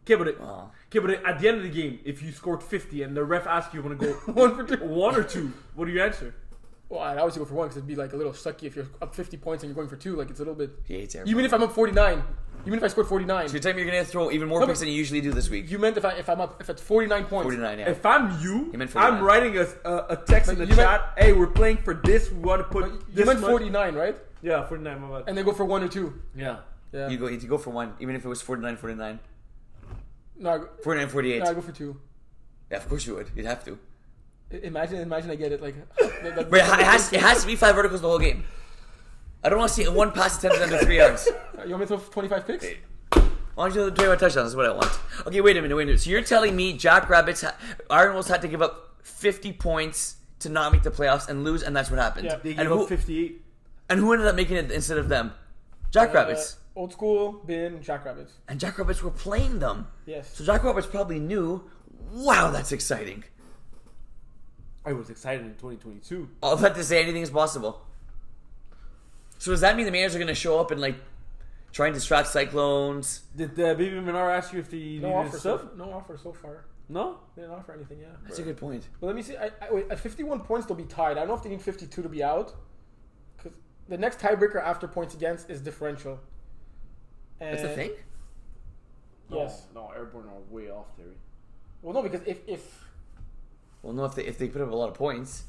Okay, but at the end of the game, if you scored 50 and the ref asks you want to go 1 for 2. 1 or 2, what do you answer? Well, I'd always go for 1 because it'd be, like, a little sucky if you're up 50 points and you're going for 2. Like, it's a little bit... He hates everyone. Even if I'm up 49. Even if I scored 49. So you're telling me you're going to throw even more No, picks but- than you usually do this week? You meant if it's 49 points. 49, yeah. If I'm you, You meant 49. I'm writing a text in But the you meant- chat. Hey, we're playing for this. We want to put You this meant much. 49, right? Yeah, 49. My bad. And then go for 1 or 2. Yeah. Yeah. You go for 1, even if it was 49, 49. No, 49, 48. I go for 2. Yeah, of course you would. You'd have to. Imagine I get it. Like, But it has to be 5 verticals the whole game. I don't want to see one pass attempted under 3 yards. You want me to throw 25 picks? Why don't you 21 touchdowns? That's what I want. Okay, wait a minute. So you're telling me Jackrabbits, Iron Wolves had to give up 50 points to not make the playoffs and lose, and that's what happened. Yeah. They and gave up 58. And who ended up making it instead of them? Jackrabbits. Old school, bin, Jackrabbits. And Jackrabbits were playing them. Yes. So Jackrabbits probably knew, wow, that's exciting. I was excited in 2022. All that to say anything is possible. So does that mean the Mayors are going to show up and like try and distract Cyclones? Did Baby Minar ask you if they No needed offer, stuff? no offer so far. No? They didn't offer anything, yeah. That's a good point. But let me see. Wait, at 51 points, they'll be tied. I don't know if they need 52 to be out. Because the next tiebreaker after points against is differential. And That's the thing? Yes. No, Airborne are way off, Terry. Well, no, because if Well, no, if they put up a lot of points.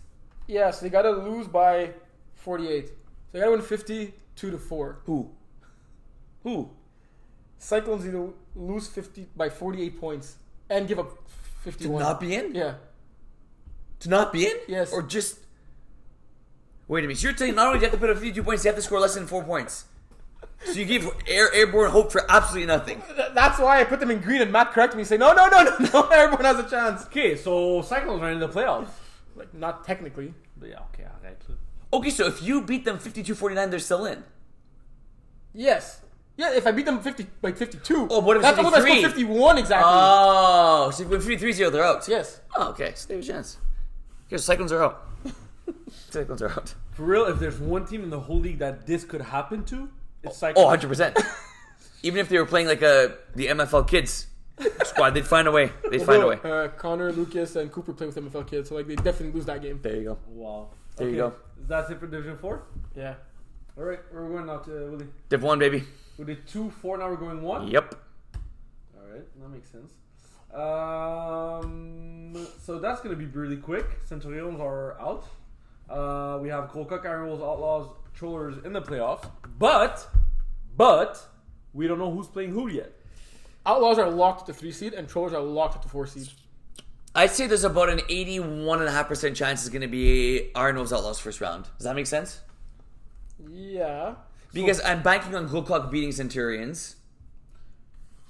yeah, so they got to lose by 48. So they got to win 52 to 4. Who? Cyclones need to lose 50 by 48 points and give up To 51. not be in? Yeah. To not be in? Yes. Or just... Wait a minute. So you're telling not only do you have to put up 52 points, you have to score less than 4 points. So you give Airborne hope for absolutely nothing. That's why I put them in green, and Matt corrected me, saying, no, everyone has a chance. Okay, so Cyclones are in the playoffs. Like, not technically. But yeah, okay, alright. Okay, so if you beat them 52-49, they're still in. Yes. Yeah, if I beat them 52. Oh, what if that's almost I 53? scored 51 exactly. Oh, so if you win 53-0, they're out. Yes. Oh, okay. So they have a chance. Here's Cyclones are out. Cyclones are out. For real, if there's one team in the whole league that this could happen to, it's Oh, Cyclones. 100%. Even if they were playing like the MFL Kids squad, they'd find a way. They'd find a way. Connor, Lucas, and Cooper play with MFL kids, so like they definitely lose that game. There you go. Wow. There you go. That's it for Division 4? Yeah. Alright, we're going now to Willie. Div 1, baby. We did 2-4, now we're going 1? Yep. Alright, that makes sense. So that's going to be really quick. Centurions are out. We have Kolkak, Iron Wolves, Outlaws, Trollers in the playoffs. But we don't know who's playing who yet. Outlaws are locked at the 3 seed, and Trollers are locked at the 4 seed. I'd say there's about an 81.5% chance it's going to be Iron Wolves Outlaws first round. Does that make sense? Yeah. Because I'm banking on Gulkok beating Centurions.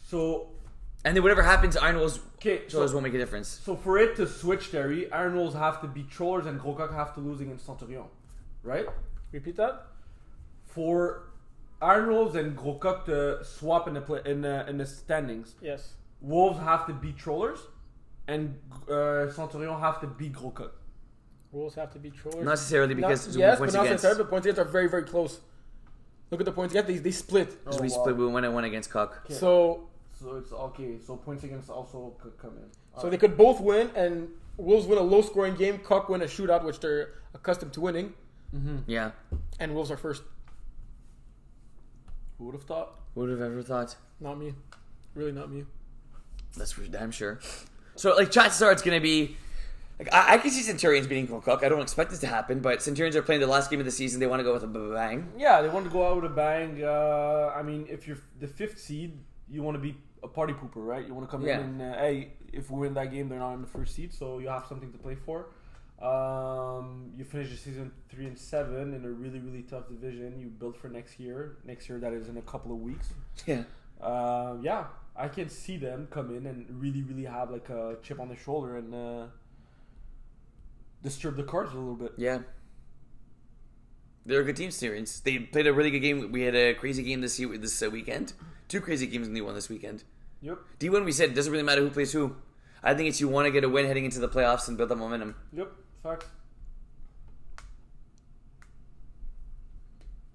So, And then whatever happens, Iron Wolves okay, Trollers won't make a difference. so for it to switch, Terry, Iron Wolves have to beat Trollers and Kolkak have to lose against Centurion. Right? Repeat that? For Iron Wolves and Kolkak to swap in the standings, Yes. Wolves have to beat Trollers, and Centurion have to beat Kolkak. Wolves have to beat Trollers. Not necessarily because there's yes, points but not against. necessarily. The points against are very, very close. Look at the points against. They split. So we Oh, wow. split. We won and one against Cock. Okay. So it's okay. So points against also could come in. so they could both win, and Wolves win a low-scoring game. Cock win a shootout, which they're accustomed to winning, Yeah. and Wolves are first. Who would have thought? Who would have ever thought? Not me. Really, not me. That's for damn sure. So, like, chances are it's going to be Like, I can see Centurions beating Cook. I don't expect this to happen, but Centurions are playing the last game of the season. They want to go with a bang. Yeah, they want to go out with a bang. I mean, if you're the 5th seed, you want to be a party pooper, right? You want to come in and, hey, if we win that game, they're not in the 1st seed, so you have something to play for. You finish the season 3-7 in a really, really tough division. You build for next year. Next year, that is in a couple of weeks. Yeah. Yeah, I can see them come in and really, really have like a chip on their shoulder and disturb the cards a little bit. Yeah. They're a good team, Syrians. They played a really good game. We had a crazy game this weekend. 2 crazy games in D1 this weekend. Yep. D1, we said, it doesn't really matter who plays who. I think it's you want to get a win heading into the playoffs and build that momentum. Yep, facts.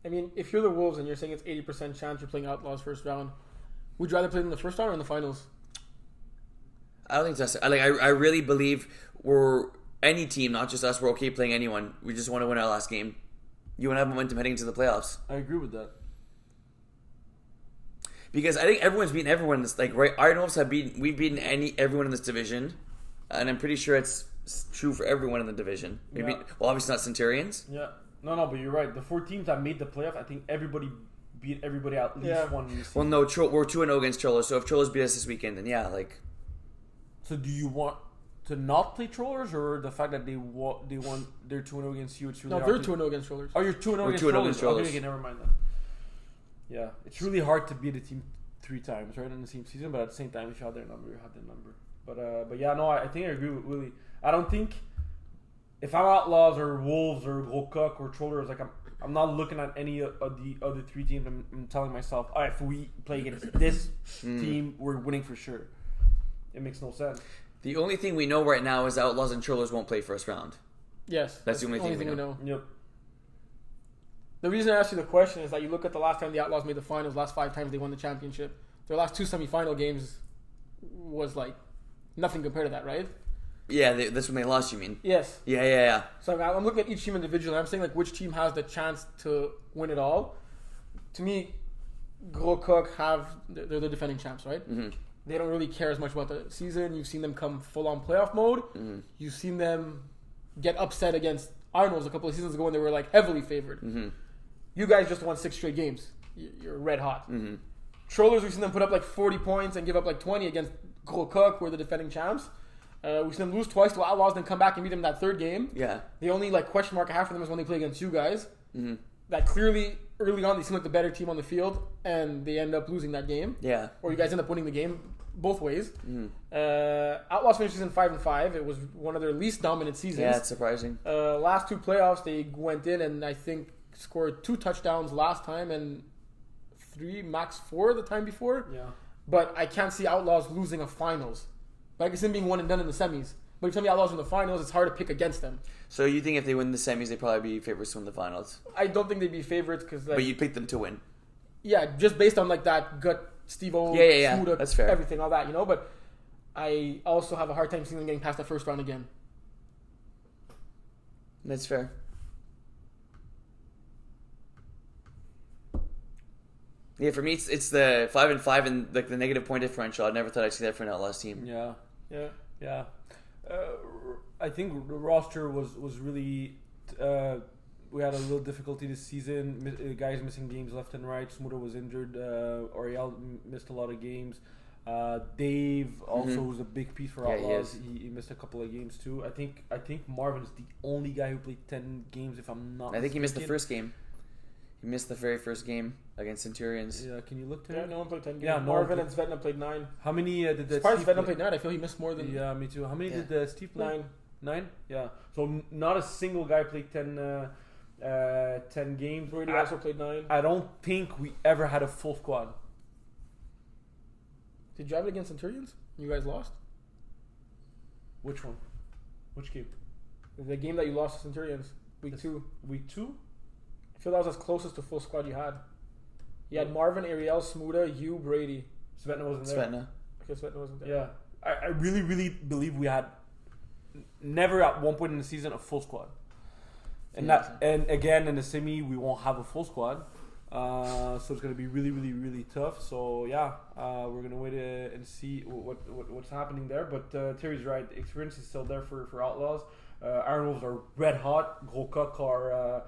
I mean, if you're the Wolves and you're saying it's 80% chance you're playing Outlaws first round, would you rather play them in the first round or in the finals? I don't think that's... I really believe any team, not just us, we're okay playing anyone. We just want to win our last game. You want to have momentum heading into the playoffs. I agree with that. Because I think everyone's beaten everyone in this. Like, right, Iron Wolves we've beaten everyone in this division, and I'm pretty sure it's true for everyone in the division. Maybe, well, obviously not Centurions. Yeah. No, but you're right. The 4 teams that made the playoff, I think everybody beat everybody at least one. Well, no, we're 2-0 against Cholos. So if Cholos beat us this weekend, then yeah, like. So do you want to not play Trollers, or the fact that they're 2-0 against you? It's really no, hard they're 2-0 against Trollers. Oh, you're 2-0 against 2-0 Trollers. against Trollers. Okay, never mind that. Yeah, it's really hard to beat a team 3 times, right, in the same season. But at the same time, if you have their number, you have their number. But yeah, no, I think I agree with Willie. I don't think if I'm Outlaws or Wolves or Gros or Trollers, like I'm not looking at any of the other 3 teams. I'm telling myself, all right, if we play against this team, we're winning for sure. It makes no sense. The only thing we know right now is Outlaws and Trollers won't play first round. Yes. That's the only thing we know. Yep. The reason I asked you the question is that you look at the last time the Outlaws made the finals, last 5 times they won the championship. Their last 2 semifinal games was like nothing compared to that, right? Yeah, that's when they lost, you mean? Yes. Yeah. So I'm looking at each team individually. I'm saying like which team has the chance to win it all. To me, Gros they're the defending champs, right? Mm-hmm. They don't really care as much about the season. You've seen them come full-on playoff mode. Mm-hmm. You've seen them get upset against Arnolds a couple of seasons ago when they were like heavily favored. Mm-hmm. You guys just won 6 straight games. You're red hot. Mm-hmm. Trollers, we've seen them put up like 40 points and give up like 20 against Gros who are the defending champs. We've seen them lose twice to Outlaws, then come back and beat them that 3rd game. Yeah. The only like question mark I have for them is when they play against you guys. Mm-hmm. That clearly early on they seem like the better team on the field, and they end up losing that game. Yeah. Or you guys end up winning the game both ways. Mm-hmm. Outlaws finished season 5-5. It was one of their least dominant seasons. Yeah, it's surprising. Last 2 playoffs they went in and I think scored 2 touchdowns last time and 3, max 4 the time before. Yeah. But I can't see Outlaws losing a finals. Like I can see them being one and done in the semis. But if some Outlaws in the finals, it's hard to pick against them. So you think if they win the semis, they'd probably be favorites to win the finals? I don't think they'd be favorites because. But you'd pick them to win. Yeah, just based on like that gut, Steve-O, yeah. Smuda, That's fair. Everything, all that, But I also have a hard time seeing them getting past that first round again. That's fair. Yeah, for me, it's the 5-5 and like the negative point differential. I never thought I'd see that for an Outlaws team. Yeah. I think the roster was really. We had a little difficulty this season. Guys missing games left and right. Smuda was injured. Oriel missed a lot of games. Dave also was a big piece for Outlaws. He missed a couple of games too. I think Marvin is the only guy who played 10 games. If I'm not, I think he missed the first game. He missed the very first game against Centurions. Yeah, can you look to Yeah, it? no one played 10 games. Yeah, Marvin and Svetna played 9. How many did As far as Svetna played 9, I feel he missed more than... Yeah, me too. How many did Steve play? 9. 9? Yeah. So not a single guy played 10 games. Brady also played 9. I don't think we ever had a full squad. Did you have it against Centurions? You guys lost? Which one? Which game? The game that you lost to Centurions. Week 2. Week 2? I feel that was as closest to full squad you had. You had Marvin, Ariel, Smuda, you, Brady. Svetna wasn't there. Svetna. Okay, Svetna wasn't there. Yeah. I really, really believe we had never at one point in the season a full squad. And and again in the semi we won't have a full squad. So it's gonna be really, really, really tough. So yeah, we're gonna wait and see what's happening there. But Terry's right. The experience is still there for Outlaws. Iron Wolves are red hot. Gros Coq are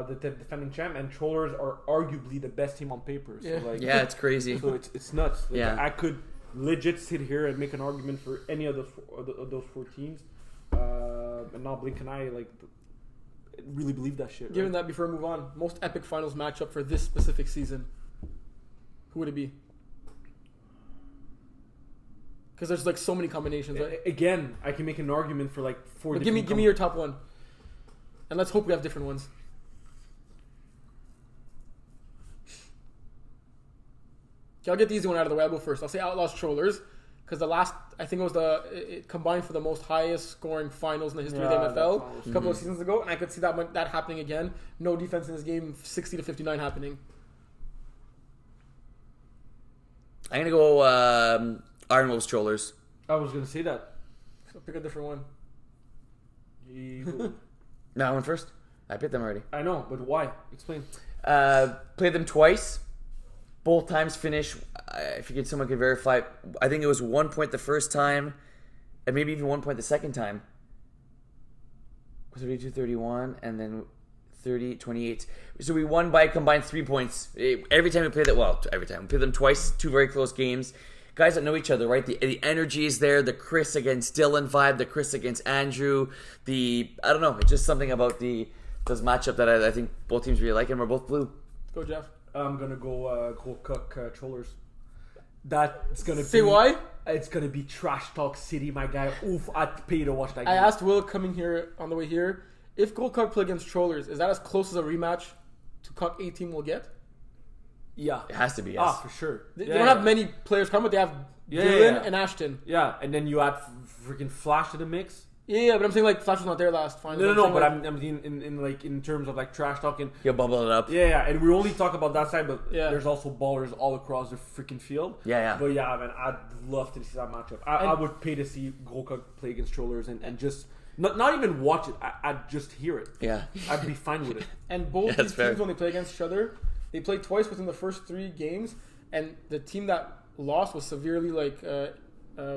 the defending champ, and Trollers are arguably the best team on paper. So Yeah, it's crazy. So it's nuts. Like, Yeah. I could legit sit here and make an argument for any of those four teams, and not blink an eye. Like, really believe that shit. Given that, before we move on, most epic finals matchup for this specific season, who would it be? Because there's like so many combinations, right? Again, I can make an argument for like four. But give me your top one, and let's hope we have different ones. Okay, I'll get the easy one out of the way. I'll go first. I'll say Outlaws Trollers, because the last, I think it was it combined for the most highest scoring finals in the history of the MFL a couple of seasons ago, and I could see that happening again. No defense in this game, 60-59 happening. I'm gonna go Iron Wolves Trollers. I was gonna say that. So pick a different one. That one first. I picked them already. I know, but why? Explain. Played them twice. Both times finish. I figured someone could verify. I think it was 1 point the first time, and maybe even 1 point the second time. 32-31, and then 30-28. So we won by a combined 3 points. Every time we played that, every time. We played them twice, two very close games. Guys that know each other, right? The energy is there. The Chris against Dylan vibe, the Chris against Andrew. I don't know. It's just something about this matchup that I think both teams really like, and we're both blue. Go, Jeff. I'm gonna go Gros Coq Trollers. That's gonna Say why? It's gonna be trash talk city, my guy. Oof, I'd pay to watch that game. I asked Will coming here on the way here, if Gros Coq play against Trollers, is that as close as a rematch to Coq A team will get? Yeah. It has to be, yes. For sure. They don't have many players come, but they have Dylan and Ashton. Yeah, and then you add freaking Flash to the mix. Yeah, but I'm saying like Flash was not there last final. No, but I'm in terms of like trash talking. You'll bubble it up. Yeah, and we only talk about that side, but Yeah. there's also ballers all across the freaking field. Yeah. But yeah, man, I'd love to see that matchup. I would pay to see Gros Coq play against Trollers and just not even watch it. I'd just hear it. Yeah. I'd be fine with it. And both That's these fair. teams, when they play against each other, they played twice within the first 3 games, and the team that lost was severely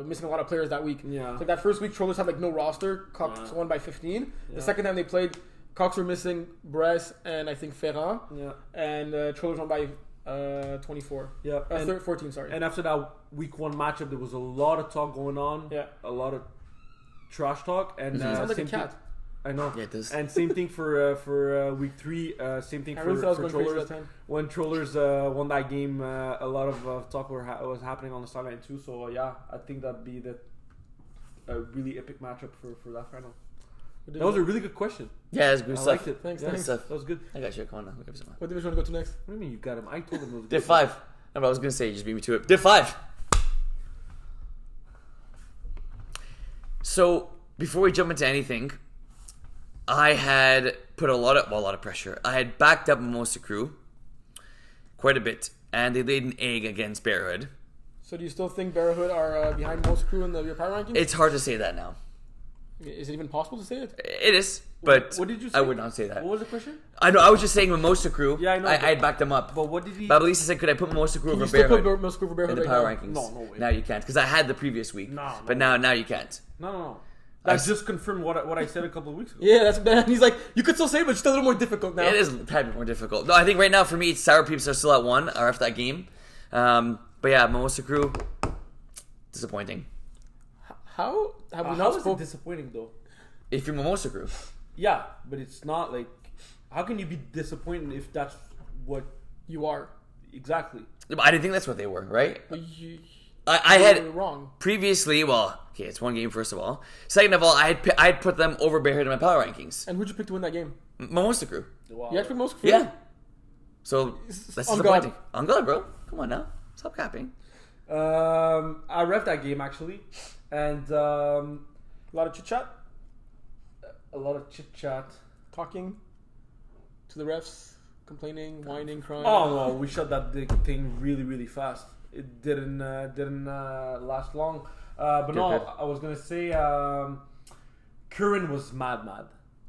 missing a lot of players that week. Yeah. So that first week, Trollers had like no roster. Cox won by 15. Yeah. The second time they played, Cox were missing Bress and I think Ferrand. Yeah. And Trollers won by 24. Yeah. 14, sorry. And after that week 1 matchup, there was a lot of talk going on. Yeah. A lot of trash talk. And Sounds like a same cat. thing- I know. Yeah, it does. And same thing for week 3. Same thing I for, really thought I was for going crazy Trollers. that time. When Trollers won that game, a lot of talk was happening on the sideline too. So yeah, I think that'd be a really epic matchup for that final. That was a really good question. Yeah, that's good I stuff. liked it. Thanks, Yeah, thanks. Stuff. that was good. I got you. Come on now. Give me some more. What division want to go to next? What do you mean you got him? I told him it was good. Div 5. No, but I was going to say, you just beat me to it. Div 5. So, before we jump into anything, I had put a lot of pressure. I had backed up Mimosa Crew quite a bit, and they laid an egg against Bearhood. So do you still think Bearhood are behind most crew in your power rankings? It's hard to say that now. Is it even possible to say it? It is, but What did you say? I would not say that. What was the question? I know. I was just saying Mimosa Crew. Yeah, I know, I but- had backed them up. But what did he? But Lisa said, could I put Mimosa Crew Can over you still put Bearhood most crew for Bearhood in the right power now? rankings? No way. Now you can't, because I had the previous week. No, but no. now you can't. No. That just confirmed what I said a couple of weeks ago. Yeah, that's he's like, you could still say it, but it's still a little more difficult now. It is a tad bit more difficult. No, I think right now for me, it's Sour Peeps are still at 1 or after that game. But yeah, Mimosa Crew, disappointing. How have we How not is it spoken? disappointing though? If you're Mimosa Crew. Yeah, but it's not like. How can you be disappointed if that's what You are. exactly? But I didn't think that's what they were, right? But you, I you're had wrong. previously, okay, it's one game first of all. Second of all, I had put them over Bearhead in my power rankings. And who'd you pick to win that game? Mimosa Crew. Wow. You actually most crew? Yeah. So that's On disappointing. God. On God, bro. Come on now. Stop capping. I ref that game actually, and A lot of chit chat, a lot of chit chat. talking to the refs, complaining, whining, crying. Oh no, we shut that thing really, really fast. It didn't last long. But Good no, pick. I was gonna say, Curran was mad.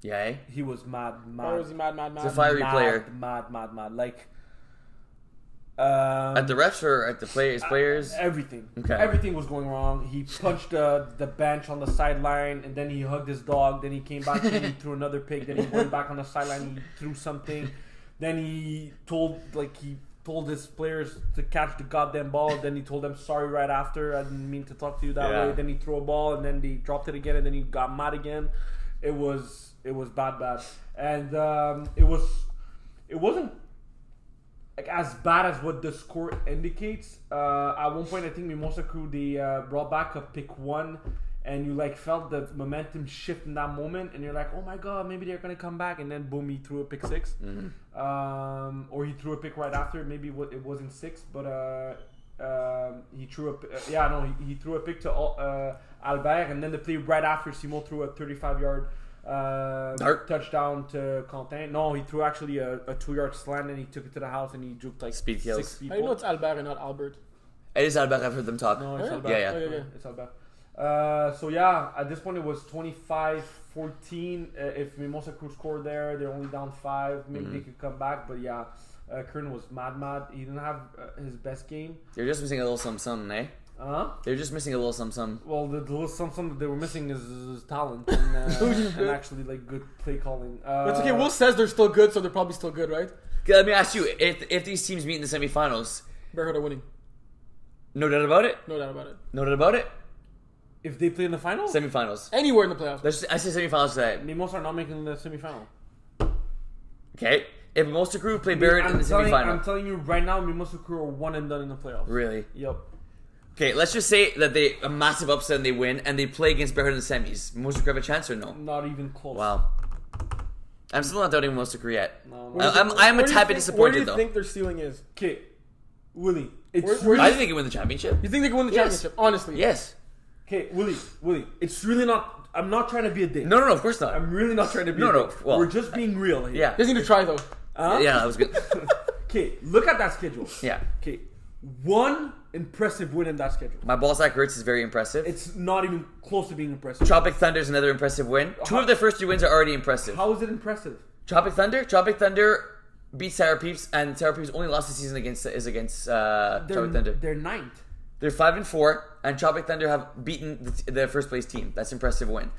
Yeah, eh? He was mad. Or was he mad? He's a fiery player. Mad. Like, At the refs or at the players? everything. Okay. Everything was going wrong. He punched the bench on the sideline, and then he hugged his dog. Then he came back and he threw another pick. Then he went back on the sideline. He threw something. Then he told his players to catch the goddamn ball. Then he told them sorry right after. I didn't mean to talk to you that way. Then he threw a ball, and then they dropped it again, and then he got mad again. It was bad, and it wasn't like as bad as what the score indicates. At one point, I think Mimosa Crew they brought back a pick 1, and you like felt the momentum shift in that moment, and you're like, oh my god, maybe they're gonna come back, and then boom, he threw a pick 6, or he threw a pick right after. Maybe it wasn't 6, but he threw he threw a pick to Albert, and then the play right after, Simon threw a 35-yard touchdown to Quentin. No, he threw actually a 2-yard slant, and he took it to the house, and he juked like Speed 6 kills. people. I know it's Albert and not Albert. It is Albert. I've heard them talk. No, it's Yeah? Albert. Yeah. Okay. It's Albert. So yeah, at this point it was 25-14. If Mimosa Crew scored there, they're only down 5. Maybe they could come back, but yeah, Kern was mad. He didn't have his best game. They're just missing a little something, eh? They're just missing a little something. Well, the little something that they were missing is talent and actually like good play calling. It's okay. Will says they're still good, so they're probably still good, right? Okay, let me ask you: if these teams meet in the semifinals, Bearhood are winning. no doubt about it. No doubt about it. No doubt about it. If they play in the final, Semifinals. Anywhere in the playoffs. I say semifinals today. Mimosa are not making the semifinal. Okay. If Mimosa Crew play Barrett in the semifinal, I'm telling you right now, Mimosa Crew are 1 and done in the playoffs. really? Yep. Okay, let's just say that they a massive upset and they win, and they play against Barrett in the semis. Mimosa Crew have a chance or no? Not even close. Wow. I'm still not doubting Mimosa Crew yet. No. I'm a tad bit disappointed Where do you though. think their ceiling is? Okay, Willie. It's Where do I you think they can win the championship. You think they can win the Yes. championship? Honestly. Yes. okay, Willie. It's really not. I'm not trying to be a dick. No, of course not. I'm really not trying to be. No, a no, dick. well- We're just being real here. Yeah. They need to try though. Yeah, that was good. Okay, look at that schedule. Yeah. Okay, one impressive win in that schedule. My ballsack Hurts is very impressive. It's not even close to being impressive. Tropic Thunder is another impressive win. 2 of their first 3 wins are already impressive. How is it impressive? Tropic Thunder beat Sarah Peeps, and Sarah Peeps' only loss this season against Tropic Thunder. They're 9th. They're 5-4, and Tropic Thunder have beaten the first place team. That's an impressive win.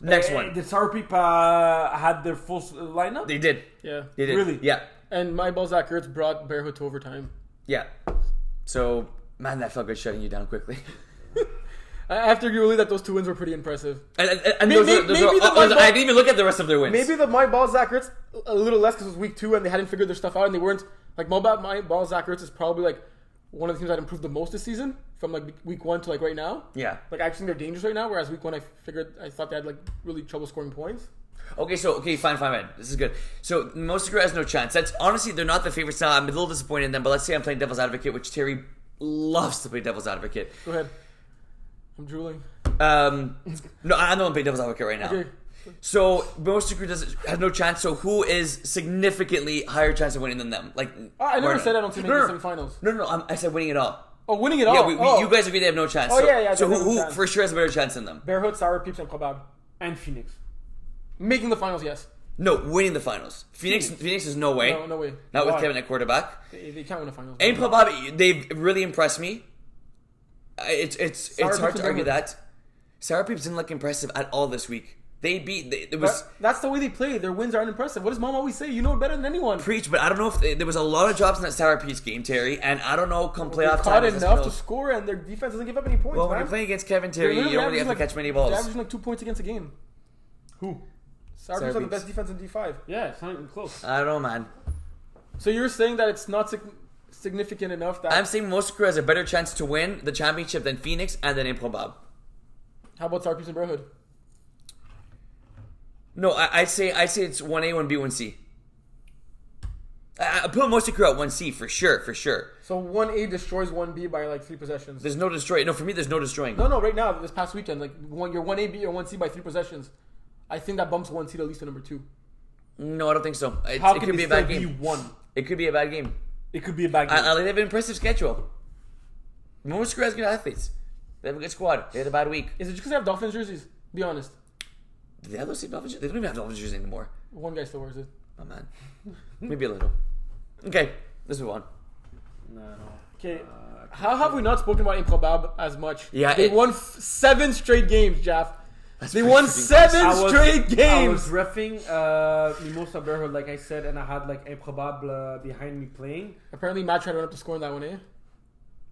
Next one, Did Sour Peep had their full lineup? they did. Yeah. They did. Really? Yeah, And my ball Zach Ertz brought Bearhood to overtime. yeah. So, man, that felt good shutting you down quickly. I have to agree with you that those 2 wins were pretty impressive. And Maybe- those maybe are, the one- I didn't even look at the rest of their wins. Maybe the my ball Zach Ertz a little less because it was week 2 and they hadn't figured their stuff out and they weren't like my ball Zach Ertz is probably like one of the teams that improved the most this season from like week 1 to like right now. Yeah. Like I actually think they're dangerous right now. Whereas week 1 I thought they had like really trouble scoring points. Okay, fine. This is good. So, Mimosa Crew has no chance. That's honestly, they're not the favorites now. I'm a little disappointed in them, but let's say I'm playing devil's advocate, which Terry loves to play devil's advocate. Go ahead. I'm drooling. No, I know I'm playing devil's advocate right now. Okay. So, Mimosa Crew has no chance. So, who is significantly higher chance of winning than them? Like, I never or- said I don't see making the semifinals. No, I said winning it all. Oh, winning it all. Yeah, you guys agree they have no chance. Oh, so, yeah, So they have no who chance. for sure has a better chance than them? Bearhood, Sour Peeps, and Kebab. And Phoenix. Making the finals, yes. No, winning the finals. Phoenix is no way. No way. Not with Why? Kevin at quarterback. They can't win the finals. And Bob, they've really impressed me. It's Sour hard Peeps to argue and that. Sarah Peeps didn't look impressive at all this week. It was But that's the way they play. Their wins aren't impressive. What does Mom always say? You know it better than anyone. preach, but I don't know if there was a lot of drops in that Sarah Peeps game, Terry, and I don't know come They playoff caught time. enough to score, and their defense doesn't give up any points. Well, when man. you're playing against Kevin They're Terry, you literally don't really have to averaging, catch many They're balls. averaging like 2 points against a game. Who? Sour Sour Peeps are the Peeps. best defense in D5. Yeah, it's not even close. I don't know, man. So you're saying that it's not significant enough that... I'm saying Mimosa Crew has a better chance to win the championship than Phoenix and than Improbab. How about Sour Peeps and Bearhood? No, I'd say it's 1A, 1B, 1C. I put Mimosa Crew at 1C for sure. So 1A destroys 1B by like 3 possessions. There's no destroy. No, for me, there's no destroying. No, right now, this past weekend, like your 1A beat your 1C by 3 possessions. I think that bumps 1C to at least to number 2. No, I don't think so. It How could can be it a bad still be game. 1? It could be a bad game. It could be a bad game. They have an impressive schedule. Mimosa Crew has good athletes. They have a good squad. They had a bad week. Is it just because they have Dolphins jerseys? Be honest. Do they have those same Dolphins? They don't even have Dolphins jerseys anymore. One guy still wears it. Oh man, maybe a little. Okay, let's move on. No. Okay. How have we not spoken about Improbable as much? Yeah, they won 7 straight games, Jeff. They pretty won freaking 7 straight I games. was reffing Mimosa Bearhood, like I said, and I had like Improbable behind me playing. Apparently, Matt tried to run up to score in that one, eh?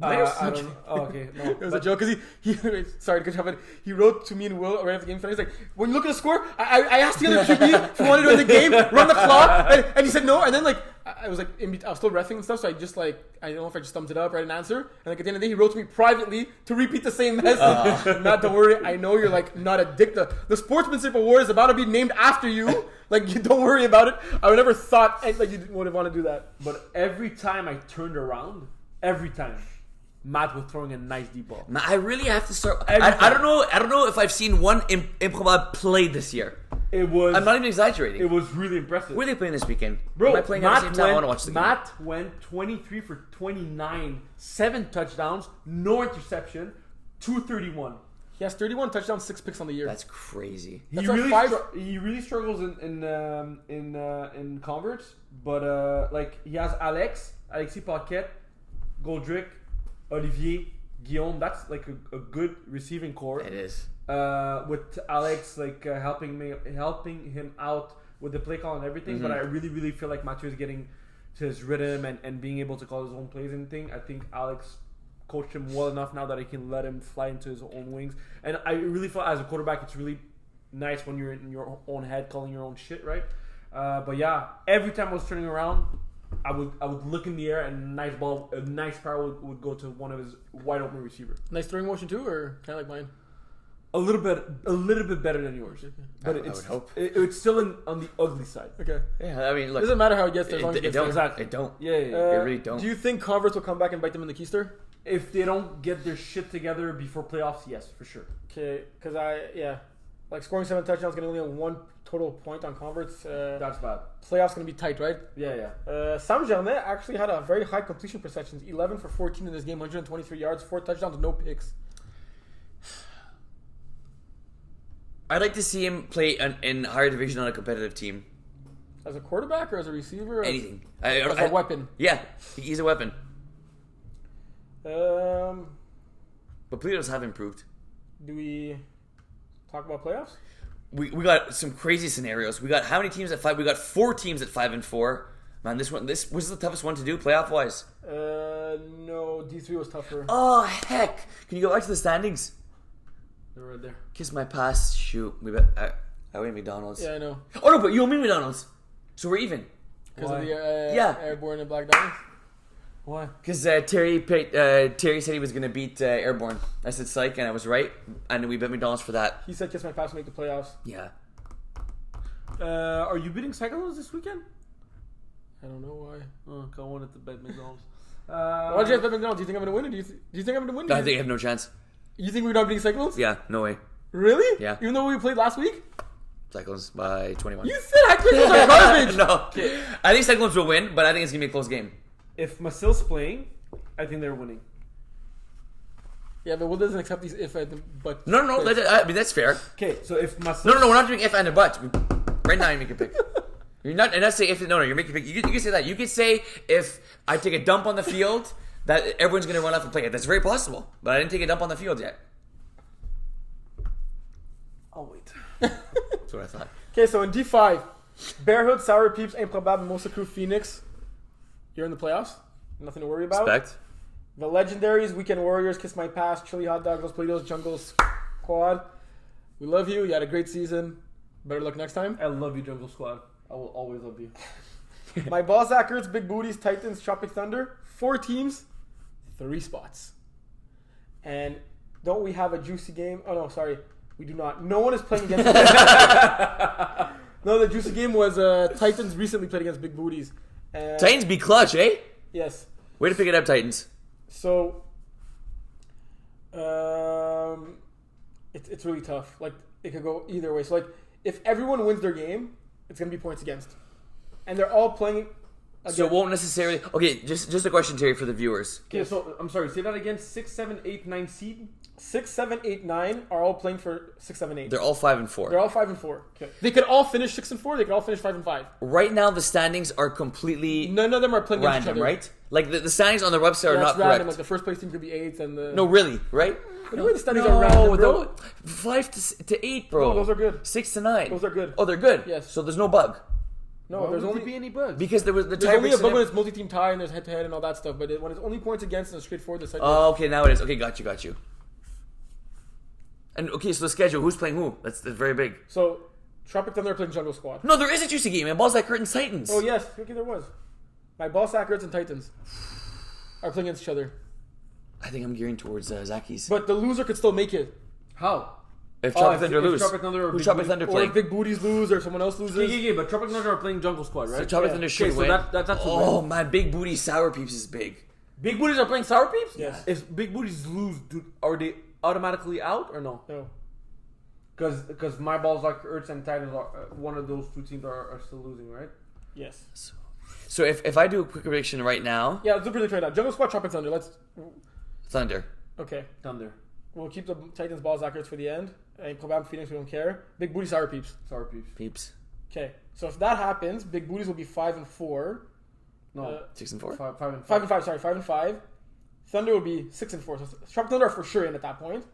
I don't know. Oh, okay. No. It was a joke because he sorry to cut you off, but he wrote to me and Will right after the game finished. He's like, when you look at the score, I asked the other QB if he wanted to win the game, run the clock, and he said no. And then like I was like, I was still reffing and stuff, so I just like I don't know if I just thumbs it up, write an answer, and like at the end of the day, he wrote to me privately to repeat the same message. Matt, don't worry, I know you're like not addicted. The Sportsmanship Award is about to be named after you. Like, you don't worry about it. I would never thought like you would have wanted to do that. But every time I turned around, every time, Matt was throwing a nice deep ball. I really have to start. I don't know. I don't know if I've seen one Improbable play this year. I'm not even exaggerating. It was really impressive. Where are they playing this weekend? Bro, Am I playing at the same time? I want to watch the game. Matt went 23 for 29, 7 touchdowns, no interception, 231. He has 31 touchdowns, 6 picks on the year. That's crazy. That's like He really struggles in converts, but like he has Alexis Paquette, Goldrick, Olivier, Guillaume. That's like a good receiving core. It is. With Alex like helping him out with the play call and everything, but I really feel like Mathieu is getting to his rhythm and being able to call his own plays and thing. I think Alex coached him well enough now that he can let him fly into his own wings. And I really feel as a quarterback, it's really nice when you're in your own head calling your own shit, right? But yeah, every time I was turning around, I would look in the air and a nice power would go to one of his wide open receiver. Nice throwing motion too, or kind of like mine? A little bit better than yours, but I would hope. It's still on the ugly side. Okay. Yeah, I mean, look. It doesn't matter how it gets there. As long as it gets there. Exactly. It don't. Yeah. It really don't. Do you think Converts will come back and bite them in the keister? If they don't get their shit together before playoffs, yes, for sure. Okay, because like scoring 7 touchdowns, getting only 1 total point on Converts. That's bad. Playoffs gonna be tight, right? Yeah. Sam Gernet actually had a very high completion percentage, 11 for 14 in this game, 123 yards, 4 touchdowns, no picks. I'd like to see him play in higher division on a competitive team. As a quarterback or as a receiver? Anything. As a weapon. Yeah, he's a weapon. Do But Pleitos have improved. we talk about playoffs? We got some crazy scenarios. We got how many teams at 5? We got 4 teams at 5-4. Man, this was the toughest one to do playoff wise. No, D3 was tougher. Oh heck! Can you go back to the standings? They're right there. Kiss my pass. Shoot, I win McDonald's. Yeah, I know. Oh no, but you owe me McDonald's, so we're even. Because of Why? the Airborne and Black Diamonds. Why? Because Terry said he was gonna beat Airborne. I said psych, and I was right, and we bet McDonald's for that. He said kiss my pass to make the playoffs. Yeah. Are you beating Cyclones this weekend? I don't know why. Oh, I wanted to bet McDonald's. Why did you have to bet McDonald's? Do you think I'm gonna win? Or do you think I'm gonna win? I think I have no chance. You think we're not beating Cyclones? Yeah, no way. Really? Yeah. Even though we played last week? Cyclones by 21. You said Cyclones are garbage! No. I think Cyclones will win, but I think it's going to be a close game. If Masil's playing, I think they're winning. Yeah, but Will doesn't accept these if and but. No. I mean, that's fair. Okay, so if Masil... No, we're not doing if and a but. Right now, you make a pick. You're not, and I say if, no, you're making a pick. You can say that. You can say if I take a dump on the field, that everyone's going to run off and play it. That's very possible. But I didn't take a dump on the field yet. I'll wait. That's what I thought. Okay, so in D5, Bearhood, Sour Peeps, Improbable, Mimosa Crew, Phoenix. You're in the playoffs. Nothing to worry about. Respect. The Legendaries, Weekend Warriors, Kiss My Pass, Chili Hot Dogs, Los Politos, Jungles, Quad. We love you. You had a great season. Better luck next time. I love you, Jungle Squad. I will always love you. My Ballsackers, Big Booties, Titans, Tropic Thunder. 4 teams, 3 spots. And don't we have a juicy game? Oh, no, sorry. We do not. No one is playing against No, the juicy game was Titans recently played against Big Booties. Titans be clutch, eh? Yes. Way to pick it up, Titans. So, it's really tough. Like, it could go either way. So, like, if everyone wins their game, it's going to be points against. And they're all playing against. So it won't necessarily... Okay, just a question, Terry, for the viewers. Okay, so, I'm sorry, say that again. 6, 7, 8, 9 seed? 6, 7, 8, 9 are all playing for 6, 7, 8. They're all 5 and 4. They're all 5 and 4. Okay. They could all finish 6 and 4. They could all finish 5 and 5. Right now, the standings are completely None of them are playing against each random, other. right? Like the standings on the website are Yeah, not it's random. correct. Like the first place team could be 8th and the... No, really, right? What do you mean the standings are random, bro? 5 to 8, bro. No, those are good. 6 to 9. Those are good. Oh, they're good. Yes. So there's no bug No, Why there's would only... there be any bugs? because there was the There's only a tiebreaks. bug when it's multi-team tie and there's head-to-head and all that stuff. But when it's only points against and it's straightforward, the site... Oh, okay, now it is. Okay, got you. And okay, so the schedule, who's playing who? That's very big. So, Tropic Thunder are playing Jungle Squad. No, there is a juicy game. And Balls Like Curtains Titans. Oh, yes. Okay, there was. My Ball Sackers and Titans are playing against each other. I think I'm gearing towards Zaki's. But the loser could still make it. How? If Tropic Thunder if lose, Tropic Thunder or who's Big Tropic Booty- Thunder Or playing? if Big Booties lose or someone else loses. Yeah, but Tropic Thunder are playing Jungle Squad, right? So Tropic Yeah. Thunder should Okay, so win. that's a Oh win. man, Big Booty Sour Peeps is big. Big Booties are playing Sour Peeps? Yes. If Big Booties lose, are they automatically out or no? No. Because My Balls Like Earths and Titans are one of those two teams are still losing, right? Yes. So if I do a quick prediction right now, Yeah, let's do predict right now. Jungle Squad, Tropic Thunder. Let's... Thunder. Okay. Thunder. We'll keep the Titans, Balls, Accurates for the end. And Cobam, Phoenix, we don't care. Big Booty, Sour Peeps. Sour Peeps. Peeps. Okay. So if that happens, Big Booties will be 5 and 4. No. 6 and 4. 5 and 5. 5 and 5, sorry. 5 and 5. Thunder will be 6 and 4. So Tropic Thunder are for sure in at that point.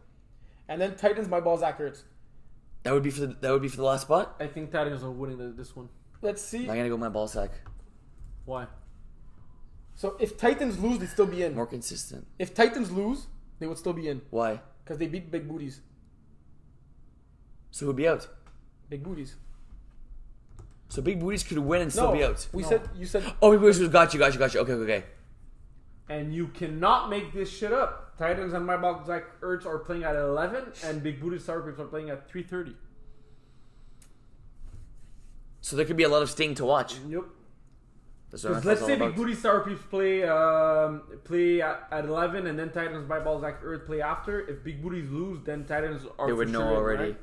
And then Titans, My Balls, Accurates. That would be for the last spot. I think Titans are winning this one. Let's see. I'm gonna go my ball sack. Why? So if Titans lose, they'd still be in. More consistent. If Titans lose, they would still be in. Why? Because they beat Big Booties. So who'd be out? Big Booties. So Big Booties could win and still be out. We No. said, you said... Oh, Big Booties got you. Okay. And you cannot make this shit up. Titans and My Balls Like Earths are playing at 11, and Big Booty Sour Peeps are playing at 3:30. So there could be a lot of sting to watch. Yep. That's what Because MFL's let's all say about. Big Booty Sour Peeps play at 11, and then Titans My Balls Like Earth play after. If Big Booties lose, then Titans are They for would know sure in, already. right?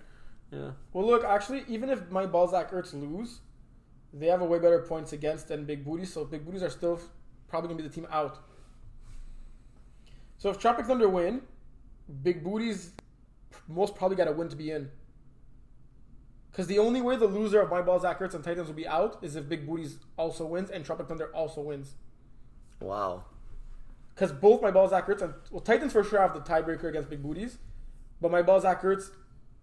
Yeah. Well, look, actually, even if My Balzac Earths lose, they have a way better points against than Big Booties, so Big Booties are still probably going to be the team out. So if Tropic Thunder win, Big Booties most probably got to win to be in. Because the only way the loser of My Balzac Earths and Titans will be out is if Big Booties also wins and Tropic Thunder also wins. Wow. Because both My Balzac Earths and... Well, Titans for sure have the tiebreaker against Big Booties, but My Balzac Earths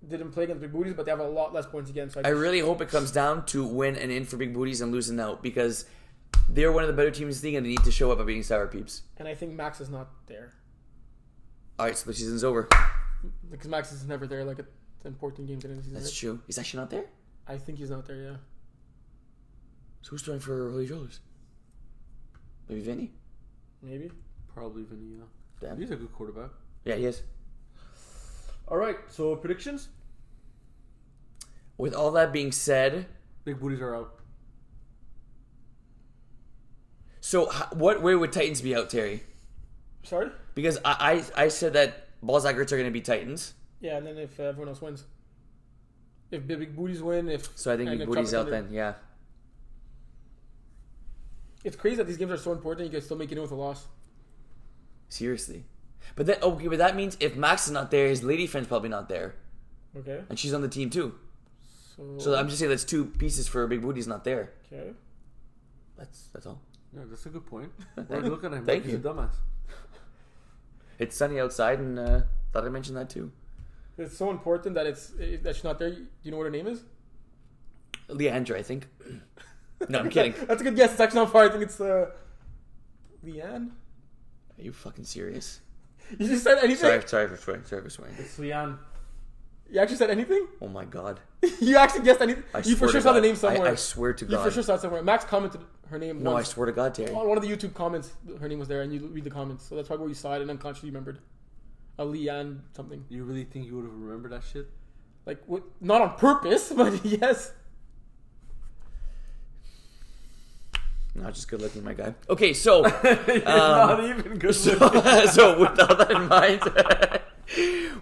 didn't play against Big Booties, but they have a lot less points against. So I really hope it comes down to win and in for Big Booties and losing out because they're one of the better teams in the league and they need to show up by beating Sour Peeps. And I think Max is not there. Alright, so the season's over. Because Max is never there, like at the important games in the season. That's right? true. He's actually not there? I think he's not there, yeah. So who's throwing for Holy Rollers? Maybe Vinny? Maybe. Probably Vinny, yeah. Damn. He's a good quarterback. Yeah, he is. Alright, so predictions? With all that being said, Big Booties are out. so what way would Titans be out, Terry? Sorry? Because I said that Balzac Earths are going to be Titans. Yeah, and then if everyone else wins. If Big Booties win, if... So I think and Big if Booty's out Tropic Thunder- then, yeah. It's crazy that these games are so important, you can still make it in with a loss. Seriously. But then, okay, but that means if Max is not there, his lady friend's probably not there. Okay. And she's on the team too. So... So I'm just saying that's two pieces for Big Booty's not there. Okay. That's all. Yeah, that's a good point. We're looking at him Thank like he's you. a dumbass. It's sunny outside and thought I'd mention that too. It's so important that that she's not there. Do you know what her name is? Leandra, I think. No, I'm kidding. That's a good guess. It's actually not far. I think it's Leanne. Are you fucking serious? You just said anything? Sorry for swearing. It's Leanne. You actually said anything? Oh my god. You actually guessed anything? I You for swear sure to saw the God. name somewhere. I swear to You God. for sure saw it somewhere. Max commented her name No, I once. swear to God, Terry. On one of the YouTube comments, her name was there, and you read the comments. So that's probably where you saw it and unconsciously remembered. A Leanne something. You really think you would have remembered that shit? Like, what? Not on purpose, but yes. Not just good looking, my guy. Okay, so Not even good. so with all that in mind,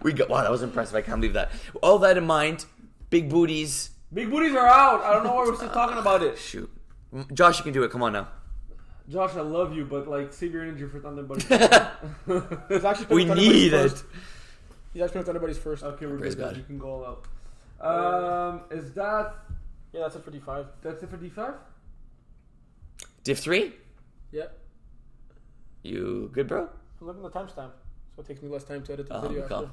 we got. Wow, that was impressive. I can't believe that. All that in mind, Big Booties. Big Booties are out. I don't know why we're still talking about it. Shoot, Josh, you can do it. Come on now. Josh, I love you, but like, save your energy for Thunder, buddy. It's actually We Thunder need Buddies it. first. He's actually with anybody's first. Okay, we're Praise good. God. You can go all out. Is that... Yeah, that's it for D5. That's it for D5? Div 3? Yeah. You good, bro? I'm looking at the timestamp, so it takes me less time to edit the Oh, video good after. call.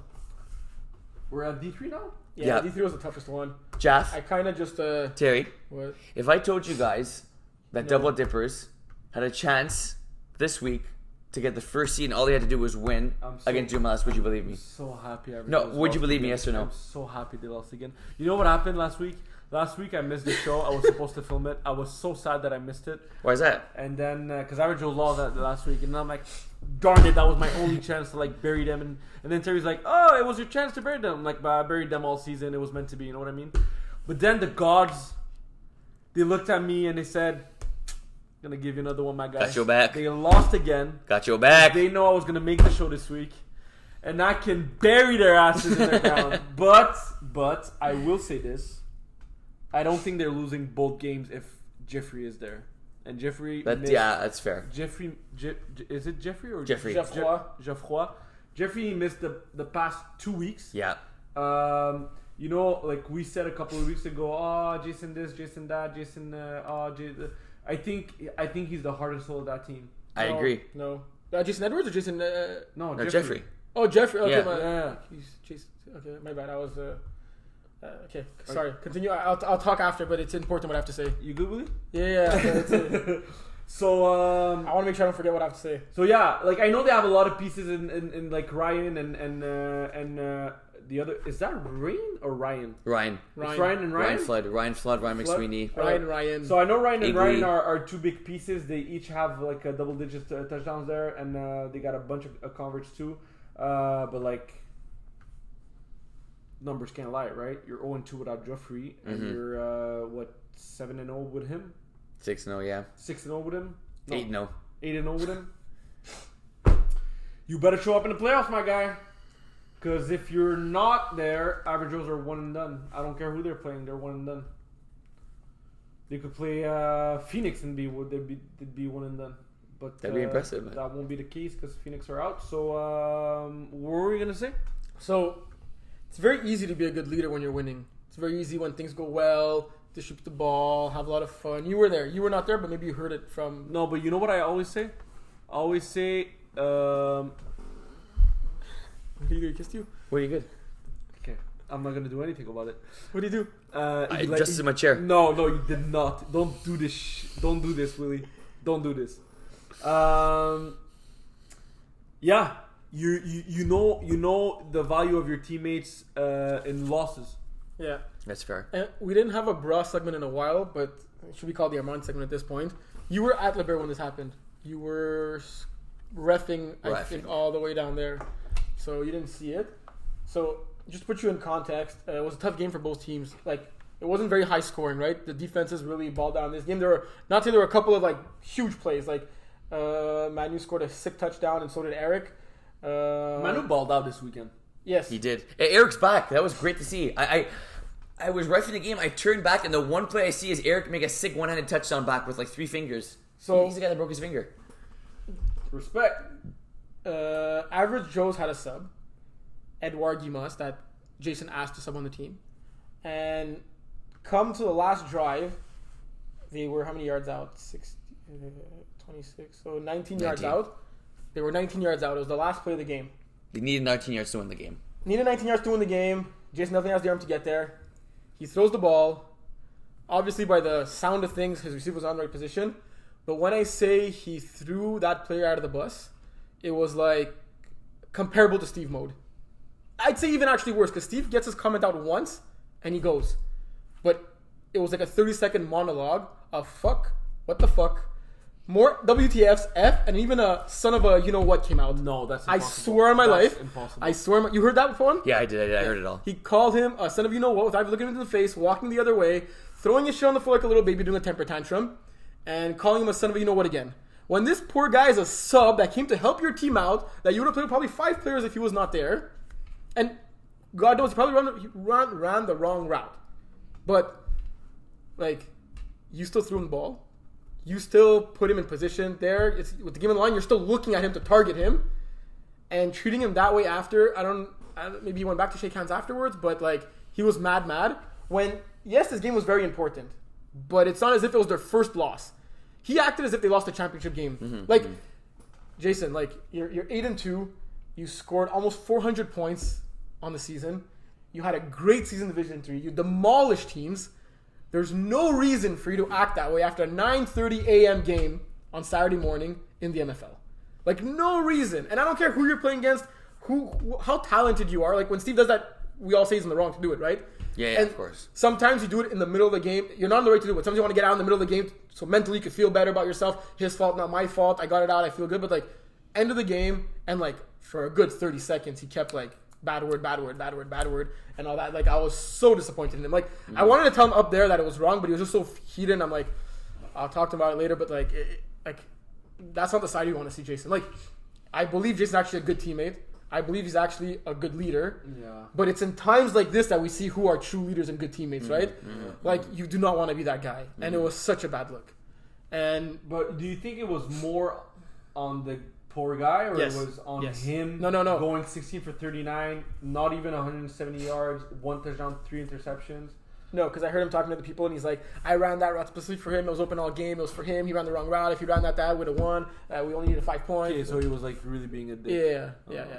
We're at D3 now? Yeah, Yeah. D3 was the toughest one. Jaff, I kind of just Terry, what? if I told you guys that No. Double Dippers had a chance this week to get the first seed and all they had to do was win I'm so- against Jumalas, would you believe me? I'm so happy. No, would you believe me, yes or no? I'm so happy they lost again. You know what happened last week? Last week I missed the show. I was supposed to film it. I was so sad that I missed it. Why is that? And then, because Average Joe lost that last week, and then I'm like, darn it, that was my only chance to like bury them. And then Terry's like, oh, it was your chance to bury them. I'm like, but I buried them all season. It was meant to be. You know what I mean? But then the gods, they looked at me and they said, gonna give you another one, my guy. Got your back. They lost again. Got your back. They know I was gonna make the show this week, and I can bury their asses in the ground. But I will say this: I don't think they're losing both games if Jeffrey is there. And Jeffrey, Yeah, that's fair. Is it Jeffrey or Jeffrey. Geoffroy. Jeffrey missed the past 2 weeks. Yeah. You know, like we said a couple of weeks ago, oh, Jason this, Jason that, Jason, I think he's the heart and soul of that team. I No, agree. No. Jason Edwards or Jason? No, No, Jeffrey. Oh, Jeffrey. Okay, Yeah. Yeah. He's Jason. Okay, my bad. I was. Okay, sorry. Continue. I'll talk after, but it's important what I have to say. You good with it? Yeah. That's it. So I want to make sure I don't forget what I have to say. So yeah, like I know they have a lot of pieces in like Ryan and the other, is that Rain or Ryan? Ryan. It's Ryan and Ryan. Ryan Flood, Ryan Flood? McSweeney. Ryan. So I know Ryan and Igwe. Ryan are two big pieces. They each have like a double digit touchdowns there, and they got a bunch of converts too. But like numbers can't lie, right? You're 0-2 without Geoffrey, and you're 7-0 with him, 6-0, yeah. 6-0 with him, 8-0. 8-0 with him. You better show up in the playoffs, my guy. Because if you're not there, Average Joes are one and done. I don't care who they're playing; they're one and done. They could play Phoenix and they'd be one and done. But That'd be impressive, man. That won't be the case because Phoenix are out. So what were we gonna say? So it's very easy to be a good leader when you're winning. It's very easy when things go well, distribute the ball, have a lot of fun. You were there. You were not there, but maybe you heard it from. No, but you know what I always say? I always say. He kissed you. What are you good? Okay, I'm not gonna do anything about it. What do you do? I adjusted my chair. No, you did not. Don't do this. Don't do this, Willie. Don't do this. Yeah, you know the value of your teammates in losses. Yeah. That's fair. And we didn't have a bra segment in a while, but it should be called the Armand segment at this point. You were at Liber when this happened. You were reffing, I think, all the way down there. So you didn't see it. So just to put you in context, it was a tough game for both teams. Like, it wasn't very high scoring, right? The defenses really balled down this game. There were a couple of like huge plays. Like Manu scored a sick touchdown, and so did Eric. Manu balled out this weekend. Yes, He did. Eric's back. That was great to see. I was reffing the game. I turned back, and the one play I see is Eric make a sick one-handed touchdown back with like 3 fingers. So He's the guy that broke his finger. Respect. Average Joe's had a sub, Edouard Guimas, that Jason asked to sub on the team, and come to the last drive, they were how many yards out? 26, so 19 yards 19. out. They were 19 yards out. It was the last play of the game. They needed 19 yards to win the game. Needed 19 yards to win the game. Jason definitely has the arm to get there. He throws the ball. Obviously, by the sound of things, his receiver was on the right position. But when I say he threw that player out of the bus, it was like comparable to Steve mode. I'd say even actually worse, because Steve gets his comment out once and he goes. But it was like a 30-second monologue of fuck, what the fuck, more WTFs, F, and even a son of a you-know-what came out. No, that's I impossible. swear on my That's life. impossible. I swear you heard that before? Yeah, I did. I heard it all. He called him a son of you-know-what without looking him in the face, walking the other way, throwing his shit on the floor like a little baby doing a temper tantrum, and calling him a son of you-know-what again. When this poor guy is a sub that came to help your team out, that you would have played probably 5 players if he was not there, and God knows he probably ran the wrong route. But, like, you still threw him the ball. You still put him in position there. It's, with the game on the line, you're still looking at him to target him. And treating him that way after, maybe he went back to shake hands afterwards, but like he was mad. When yes, this game was very important, but it's not as if it was their first loss. He acted as if they lost a championship game. Jason, like you're 8-2, you scored almost 400 points on the season. You had a great season in Division 3. You demolished teams. There's no reason for you to act that way after a 9:30 a.m. game on Saturday morning in the MFL. Like no reason. And I don't care who you're playing against, how talented you are. Like when Steve does that, we all say he's in the wrong to do it, right? Yeah, and of course. Sometimes you do it in the middle of the game. You're not in the right to do it. Sometimes you want to get out in the middle of the game so mentally you can feel better about yourself. His fault, not my fault. I got it out. I feel good. But like end of the game and like for a good 30 seconds, he kept like bad word, and all that. Like I was so disappointed in him. Like I wanted to tell him up there that it was wrong, but he was just so heated. And I'm like, I'll talk to him about it later. But like, that's not the side you want to see, Jason. Like I believe Jason's actually a good teammate. I believe he's actually a good leader. Yeah. But it's in times like this that we see who are true leaders and good teammates, right? Like you do not want to be that guy, and it was such a bad look. But do you think it was more on the poor guy, or Yes. it was on Yes. him? No. Going 16 for 39, not even 170 yards, 1 touchdown, 3 interceptions. No, because I heard him talking to the people, and he's like, I ran that route specifically for him. It was open all game. It was for him. He ran the wrong route. If he ran that, we would have won. We only needed 5 points. Okay, so he was like really being a dick. Yeah.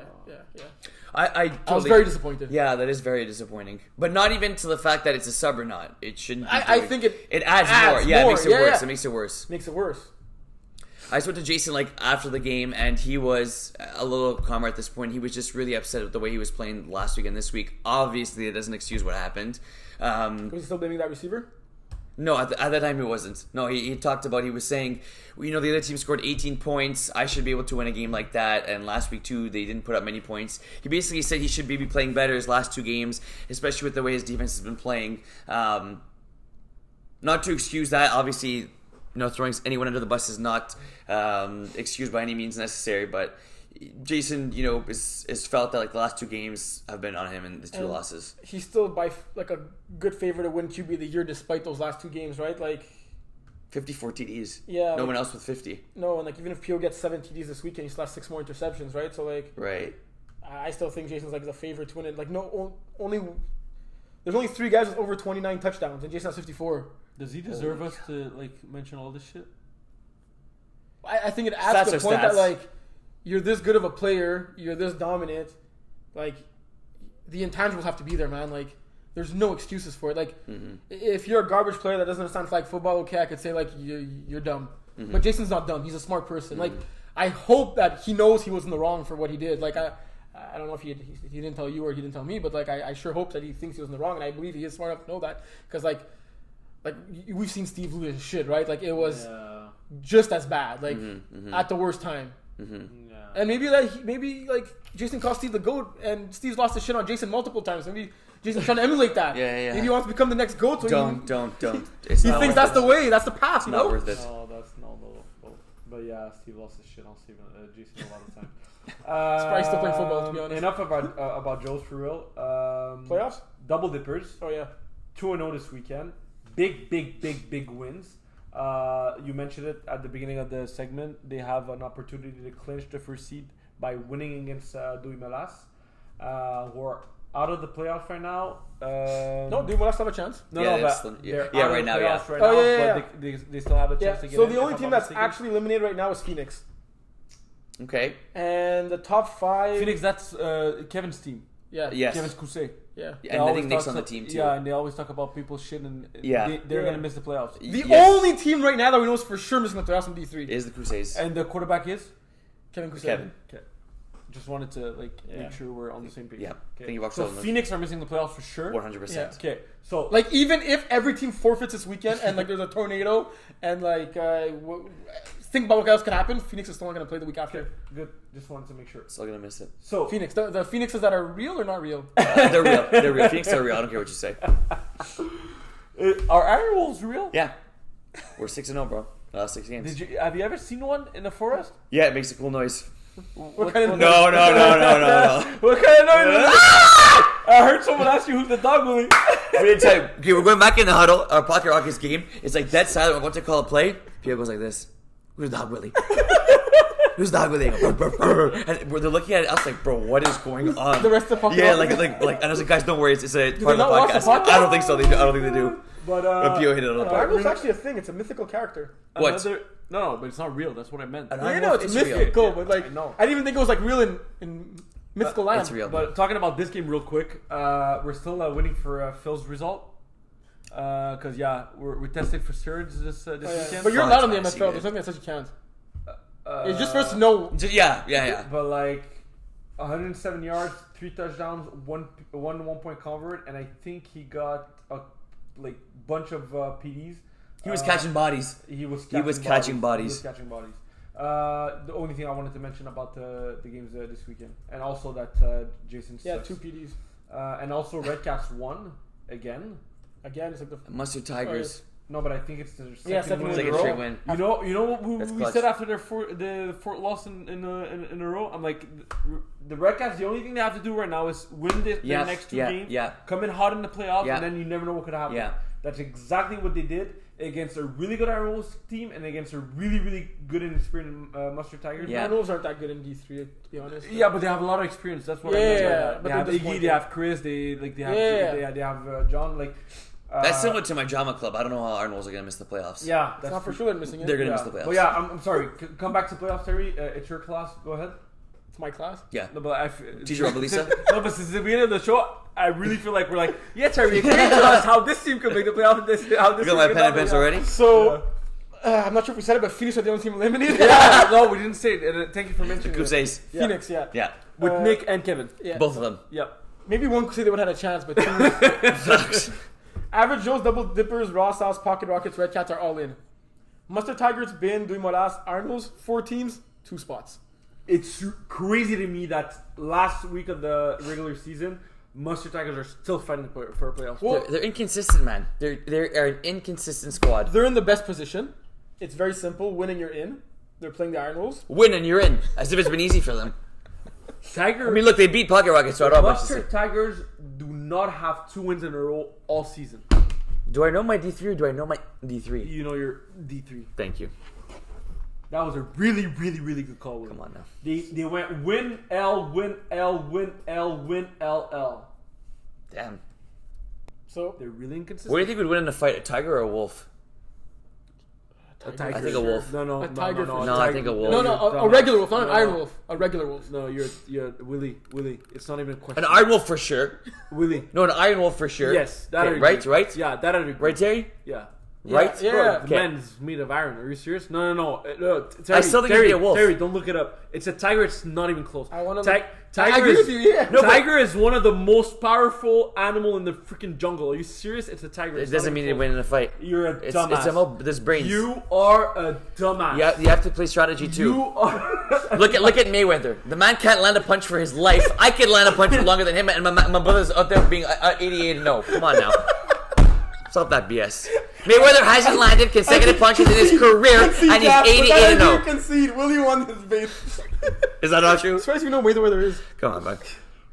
I was very disappointed. Yeah, that is very disappointing. But not even to the fact that it's a sub or not. It shouldn't be. I think it adds more. Yeah, more. it makes it worse. It makes it worse. Makes it worse. I spoke to Jason like after the game, and he was a little calmer at this point. He was just really upset with the way he was playing last week and this week. Obviously, it doesn't excuse what happened. Was he still blaming that receiver? No, at that time it wasn't. No, he talked about, he was saying, the other team scored 18 points. I should be able to win a game like that. And last week, too, they didn't put up many points. He basically said he should be playing better his last 2 games, especially with the way his defense has been playing. Not to excuse that, obviously, throwing anyone under the bus is not excused by any means necessary, but Jason, is felt that like the last 2 games have been on him in the 2 losses. He's still by like a good favorite to win QB of the year despite those last 2 games, right? Like 54 TDs. Yeah. No one else with 50. No, and like even if Pio gets 7 TDs this weekend, he still has 6 more interceptions, right? So like, right. I still think Jason's like the favorite to win it. Like there's only 3 guys with over 29 touchdowns, and Jason has 54. Does he deserve us to like mention all this shit? I think it adds to the point stats. that like you're this good of a player, you're this dominant, like the intangibles have to be there, man. Like there's no excuses for it. Like if you're a garbage player that doesn't understand flag football, okay, I could say like you're dumb. But Jason's not dumb. He's a smart person. Like I hope that he knows he was in the wrong for what he did. Like I don't know if he didn't tell you or he didn't tell me, but like I sure hope that he thinks he was in the wrong, and I believe he is smart enough to know that, because like we've seen Steve lose his shit, right? Like it was just as bad, like at the worst time. And maybe like Jason called Steve the GOAT, and Steve's lost his shit on Jason multiple times. Maybe Jason's trying to emulate that. Yeah. Maybe he wants to become the next GOAT. So Don't. He thinks that's the way. That's the path. Not worth it. No, that's no. But yeah, Steve lost his shit on Jason a lot of time. He's probably still playing football, to be honest. Enough about Joe's for real. Playoffs? Double dippers. Oh yeah. 2-0 this weekend. Big wins. You mentioned it at the beginning of the segment. They have an opportunity to clinch the first seed by winning against Dewey Melas, who are out of the playoffs right now. No, Dewey Melas have a chance. They're right out now, of the yeah. playoffs right Oh, now, yeah. but they still have a chance to get So in, the only if I'm team not that's mistaken. actually eliminated right now is Phoenix, Okay. and the top 5. Phoenix, that's Kevin's team. Yeah. Yes. Kevin's Cousset. Yeah. And I think Nick's on the team too. Yeah, and they always talk about people shit, and Yeah. they're going to miss the playoffs. The Yes. only team right now that we know is for sure missing the playoffs in D3. Is the Crusades. And the quarterback is? Kevin Cousset. Kevin. Okay. Just wanted to make sure we're on the same page. Yeah. Okay. Think about So Phoenix are missing the playoffs for sure. 100%. Okay. So Like even if every team forfeits this weekend and like there's a tornado and like think about what else could happen, Phoenix is still not going to play the week after. good. Just wanted to make sure. Still gonna miss it. So Phoenix, the Phoenixes that are real or not real? They're real. They're real. Phoenix are real. I don't care what you say. are Iron Wolves real? Yeah. We're 6-0, bro. 6 games. Have you ever seen one in the forest? Yeah, it makes a cool noise. What kind of No. What kind of noise? I heard someone ask you who's the dog bully. We didn't tell you. Okay, we're going back in the huddle. Our Pocket Rockets game. It's like dead silent. We're about to call a play. Pierre goes like this. Who's the dog, Willie? who's the ugly thing? And they're looking at us like, bro, what is going on? The rest of the Yeah, podcast. like, and I was like, guys, don't worry, it's a part of the not watch the podcast. podcast? I don't think so. I don't think they do. But Pio hit it on the No, park. Arnold's actually a thing. It's a mythical character. What? No, but it's not real. That's what I meant. I know it's It's real. mythical, Yeah, but like I know. I didn't even think it was like real in mythical land. It's real. But talking about this game real quick, we're still waiting for Phil's result. Because we tested for surge this Oh, yeah. weekend. But you're Fine, allowed on the fine, see MFL. it. There's nothing that says you can't. It's just for us to know. Yeah. But like 107 yards, 3 touchdowns, one 1-point convert, and I think he got a bunch of PDs. He was catching bodies. He was catching bodies. He was catching bodies. The only thing I wanted to mention about the games this weekend, and also that Jason Yeah, sucks. 2 PDs. And also Red Caps won again. Again, it's like the Mustard Tigers. No, but I think it's the second, Yeah, second win win in in a a row. straight win. You know what That's we clutch. said after the Fort loss in a row. I'm like, the Red Caps. The only thing they have to do right now is win their next 2 games. Yeah. Come in hot in the playoffs, Yeah. and then you never know what could happen. Yeah. That's exactly what they did against a really good Iron Wolves team and against a really, really good and experienced Mustard Tigers. Yeah. Arnolds aren't that good in D3, to be honest. Yeah, but they have a lot of experience. That's what I Yeah, meant by yeah, that. but They they're have Iggy, disappointing. they have Chris, they have they have John. Like That's similar to my drama club. I don't know how Arnold's are going to miss the playoffs. Yeah, It's that's not for sure they're missing it. They're going to Yeah. miss the playoffs. But yeah, I'm sorry. Come back to playoffs, Terry. It's your class. Go ahead. It's my class. Yeah. No, but Teacher Abelisa? No, but since the beginning of the show, I really feel like we're like, yeah, Terry, explain to us how this team can make the playoffs and this how this You team got my can pen and make pencil the already? So, I'm not sure if we said it, but Phoenix are the only team eliminated. Yeah, no, we didn't say it. And thank you for mentioning it. Crusades. Phoenix, yeah. Yeah. With Nick and Kevin. Yeah. Both of them. Yep. Maybe one could say they would have had a chance, but two. Average Joe's, Double Dippers, Raw Sauce, Pocket Rockets, Red Cats are all in. Mustard Tigers, Bin, Duimoras, Arnolds, 4 teams, 2 spots. It's crazy to me that last week of the regular season, Mustard Tigers are still fighting for a playoff. Well, They're inconsistent, man. They're an inconsistent squad. they're in the best position. It's very simple. Winning, you're in. They're playing the Arnolds. Win and you're in. As if it's been easy for them. Tiger. I mean, look, they beat Pocket Rockets, so I don't have much to say. Mustard Tigers do not have 2 wins in a row all season. Do I know my D3 or do I know my D3? You know your D3. Thank you. That was a really, really, really good call. Will. Come on now. They went win L, win L, win L, win LL. Damn. So, They're really inconsistent. What do you think would win in a fight, a tiger or a wolf? A tiger. I think a wolf. No, A tiger for No, I think a wolf. no, a regular wolf, not an iron wolf. A regular wolf. No, you're Willie. It's not even a question. An iron wolf for sure. Willie. No, an iron wolf for sure. Yes, that Okay, I agree. right? Yeah, that I agree. Right, Terry? Yeah. Right? Yeah. Bro, the Okay. man's made of iron. Are you serious? No. No, Terry, I still think it'd Terry, be a wolf. Terry, don't look it up. It's a tiger. It's not even close. I wanna Ti- look- Tiger I agree is, with you, yeah. No, No, tiger is one of the most powerful animal in the freaking jungle. Are you serious? It's a tiger. It It's not doesn't even mean they close. win in a fight. You're a It's dumbass. there's brains. You are a dumbass. Yeah, you have to play strategy too. You are. Look at Mayweather. The man can't land a punch for his life. I can land a punch for longer than him, and my brother's out there being 88-0. Come on now. Stop that BS. Mayweather hasn't landed consecutive punches in his career, and he's You 88-0. concede. Willie won his base. Is that not true? As far as you know, Mayweather is. Come on, man.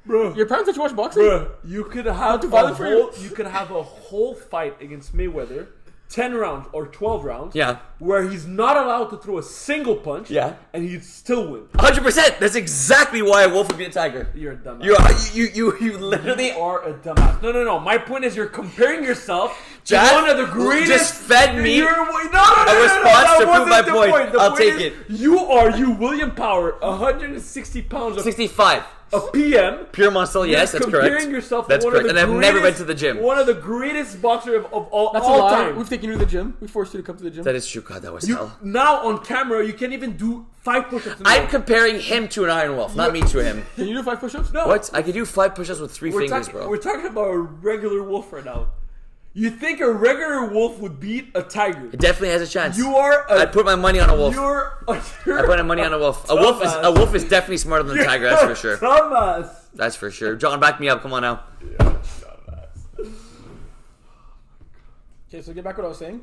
Bro, Your parents let you watch boxing? you could have too violent for you? you could have a whole fight against Mayweather, 10 rounds or 12 rounds. Yeah. Where he's not allowed to throw a single punch. Yeah. And he'd still win. 100%. That's exactly why a wolf would be a tiger. You're a dumbass. You literally You are a dumbass. No. My point is you're comparing yourself to Jack, one of the greatest. just fed me No, a response that to prove wasn't my the point. The I'll point take is, it. You, William Power, 160 pounds of 65. a PM. Pure muscle, yes, You're that's correct. comparing yourself to That's one correct. of And the I've never been greatest- to the gym. One of the greatest boxers of all, That's a all lie. time. We've taken you to the gym. We forced you to come to the gym. That is true. God, that was You, hell. now on camera, you can't even do 5 push-ups. in a I'm row. comparing him to an iron wolf, not me to him. Can you do 5 push-ups? No. What? I could do 5 push-ups with 3 fingers, bro. We're talking about a regular wolf right now. You think a regular wolf would beat a tiger? It definitely has a chance. You are a. I'd put my money on a wolf. You're I put my money on a wolf. A wolf is definitely smarter than a tiger. That's for sure. Dumbass. That's for sure. John, back me up. Come on now. Okay, so get back to what I was saying.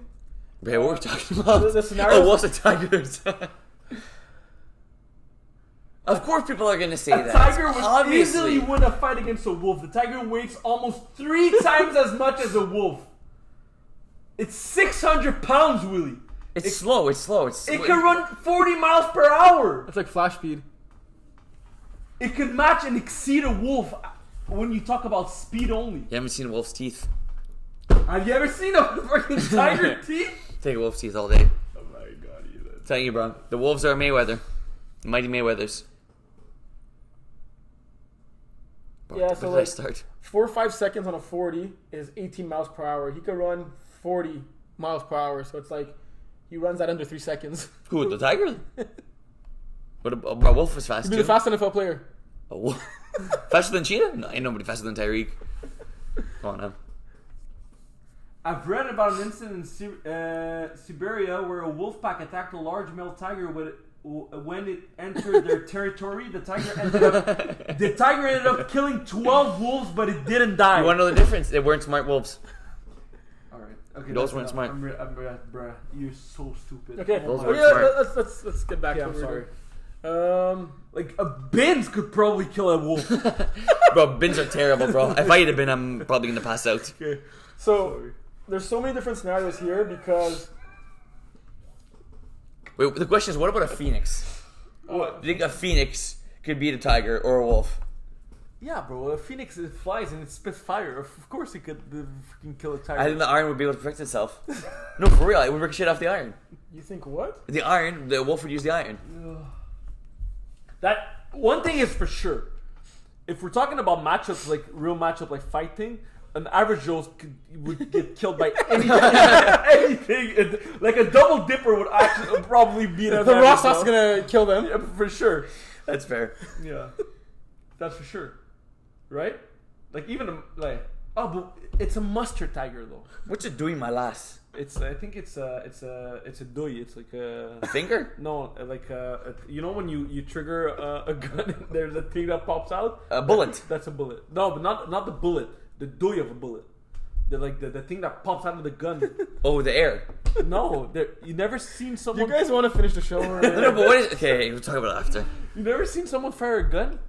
Wait, what were we talking about? The scenario- Oh, wolves and tigers. Of course, people are gonna say A that. tiger would Obviously. easily win a fight against a wolf. The tiger weighs almost 3 times as much as a wolf. It's 600 pounds, Willie. It's slow. It's slow. It can run 40 miles per hour. It's like flash speed. It could match and exceed a wolf when you talk about speed only. You haven't seen a wolf's teeth. Have you ever seen a freaking tiger teeth? Take a wolf's teeth all day. Oh my god, Telling you, bro. The wolves are Mayweather. Mighty Mayweathers. Bro, Yeah, where so did I like start? 4 or 5 seconds on a 40 is 18 miles per hour. He could run 40 miles per hour, so it's like he runs that under 3 seconds. Who, the tiger? But a wolf is fast He'd be too. the fast NFL player. A wolf? Faster than Cheetah? No, ain't nobody faster than Tyreek. Come on now. I've read about an incident in Siberia where a wolf pack attacked a large male tiger when it entered their territory. The tiger ended up killing 12 wolves, but it didn't die. You want to know the difference? They weren't smart wolves. Alright. Okay, Those that's weren't enough. smart. Bruh, you're so stupid. Okay, Those okay, weren't smart. let's get back Okay, to I'm what we're sorry. doing. Like a Benz could probably kill a wolf. Bro, bins are terrible, bro. If I eat a bin, I'm probably going to pass out. Okay. So there's so many different scenarios here because Wait, the question is, what about a phoenix? What? Do you think a phoenix could beat a tiger or a wolf? Yeah, bro. A phoenix it flies and it spits fire. Of course, it could freaking kill a tiger. I think the iron would be able to protect itself. No, for real. It would ricochet off the iron. you think what? The iron, the wolf would use the iron. That one thing is for sure. If we're talking about matchups, like real matchup, like fighting, an average Joe would get killed by anything. Like a double dipper would actually probably beat an The average Ross Joe. is gonna kill them. Yeah, for sure. That's fair. Yeah, that's for sure. Right? Like even like but it's a mustard tiger though. What's it doing, my lass? I think it's a doi. It's like A finger? no, like you know when you trigger a gun, and there's a thing that pops out. A bullet. That's a bullet. No, but not the bullet. The doi of a bullet. The thing that pops out of the gun. Oh, the air. No, you never seen You someone. guys want to finish the show? Or, No, but what is... Okay, we'll talk about it after. You never seen someone fire a gun?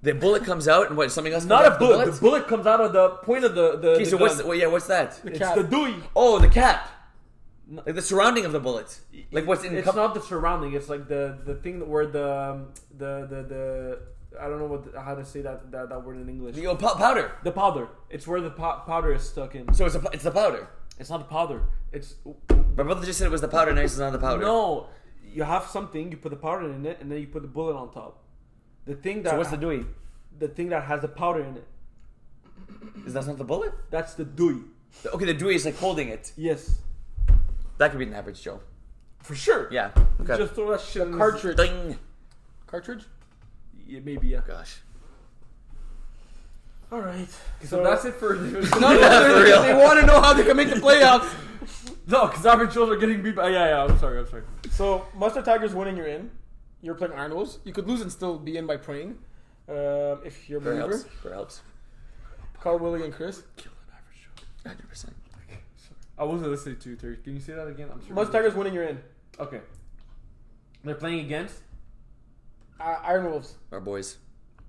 The bullet comes out and what, something else comes Not out a of bullet. the The bullet comes out of the point of the Okay, so gun. what's that? It's cap. the doi. Oh, the cap. Like the surrounding of the bullet. Like what's in the It's cup. not the surrounding. It's like the thing that where the I don't know how to say that word in English. Oh, powder. The powder. It's where the powder is stuck in. So it's the powder. It's not the powder. It's My brother just said it was the powder, and it's not the powder. no. You have something. You put the powder in it, and then you put the bullet on top. The thing that So what's the dewey? the thing that has the powder in it. Is that not the bullet? That's the dewey. Okay, the dewey is like holding it. Yes, That could be an average Joe. for sure. Yeah. Okay. Just throw that shit in cartridge. Ding. Cartridge? Yeah, maybe yeah. Gosh. All right. So that's it for No, For real. they want to know how they can make the playoffs. no, because average Joes are getting beat by I'm sorry. So Mustard Tigers winning, you're in. You're playing Iron Wolves. You could lose and still be in by praying. If you're a Very believer. helps. Very helps. Carl, Willie, and Chris. Kill an average Joe. 100%. I wasn't listening to you, Terry. Can you say that again? I'm sorry. Mustard Tigers winning, you're in. Okay. They're playing against. Iron Wolves. Our boys.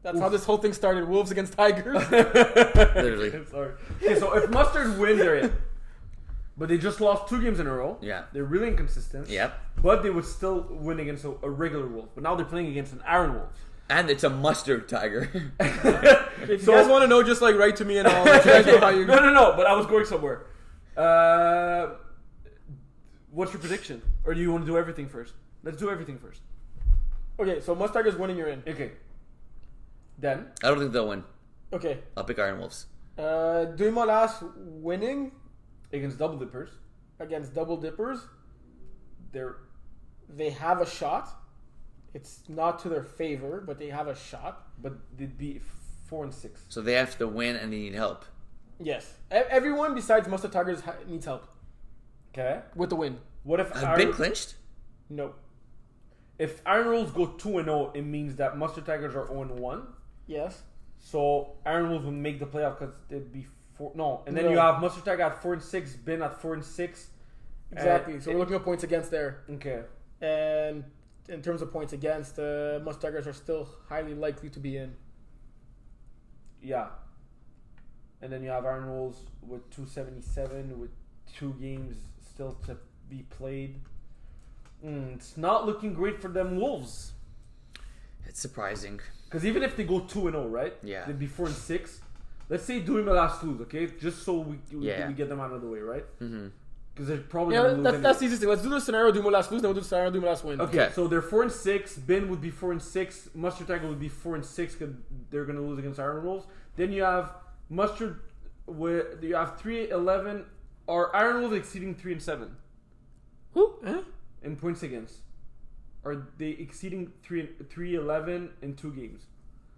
That's how this whole thing started. Wolves against Tigers. Literally. Sorry. Okay, so if Mustard win, they're in. But they just lost 2 games in a row. Yeah. They're really inconsistent. Yep. But they would still win against a regular wolf. But now they're playing against an Iron Wolf. And it's a mustard tiger. If you guys want to know, just like write to me and I'll let you guys know how you. No. But I was going somewhere. What's your prediction? Or do you want to do everything first? Let's do everything first. Okay, so Mustard Tigers winning, you're in. Okay. Then. I don't think they'll win. Okay. I'll pick Iron Wolves. Dumoulin winning Against Double Dippers. against Double Dippers. They're. They have a shot. It's not to their favor, but they have a shot. But they'd be 4-6. So they have to win and they need help. Yes. Everyone besides Mustard Tigers needs help Okay. with the win. What if Have been clinched? No. If Iron Wolves go 2-0, it means that Mustard Tigers are 0-1. Yes. So Iron Wolves will make the playoff because it'd be 4. No, and then No. you have Mustard Tiger at 4-6, Ben at 4-6. Exactly. So we're looking at points against there. Okay. And in terms of points against, Mustard Tigers are still highly likely to be in. Yeah. And then you have Iron Wolves with 277 with 2 games still to be played. It's not looking great for them Wolves. It's surprising. Because even if they go 2-0, right? Yeah. They'd be 4-6. Let's say doing the last lose, okay? Just so we Yeah. get them out of the way, right? Mm-hmm. Because they're probably Yeah, gonna lose that's anyway. the easiest thing. Let's do the scenario, do my last lose, then we'll do the scenario, do my last win. Okay, Okay. so they're 4-6. Ben would be 4-6. Mustard Tiger would be 4-6 because they're gonna lose against Iron Wolves. Then you have Mustard. You have 3-11. Are Iron Wolves exceeding 3-7 Who? Huh? in points against? Are they exceeding 3-11 in 2 games?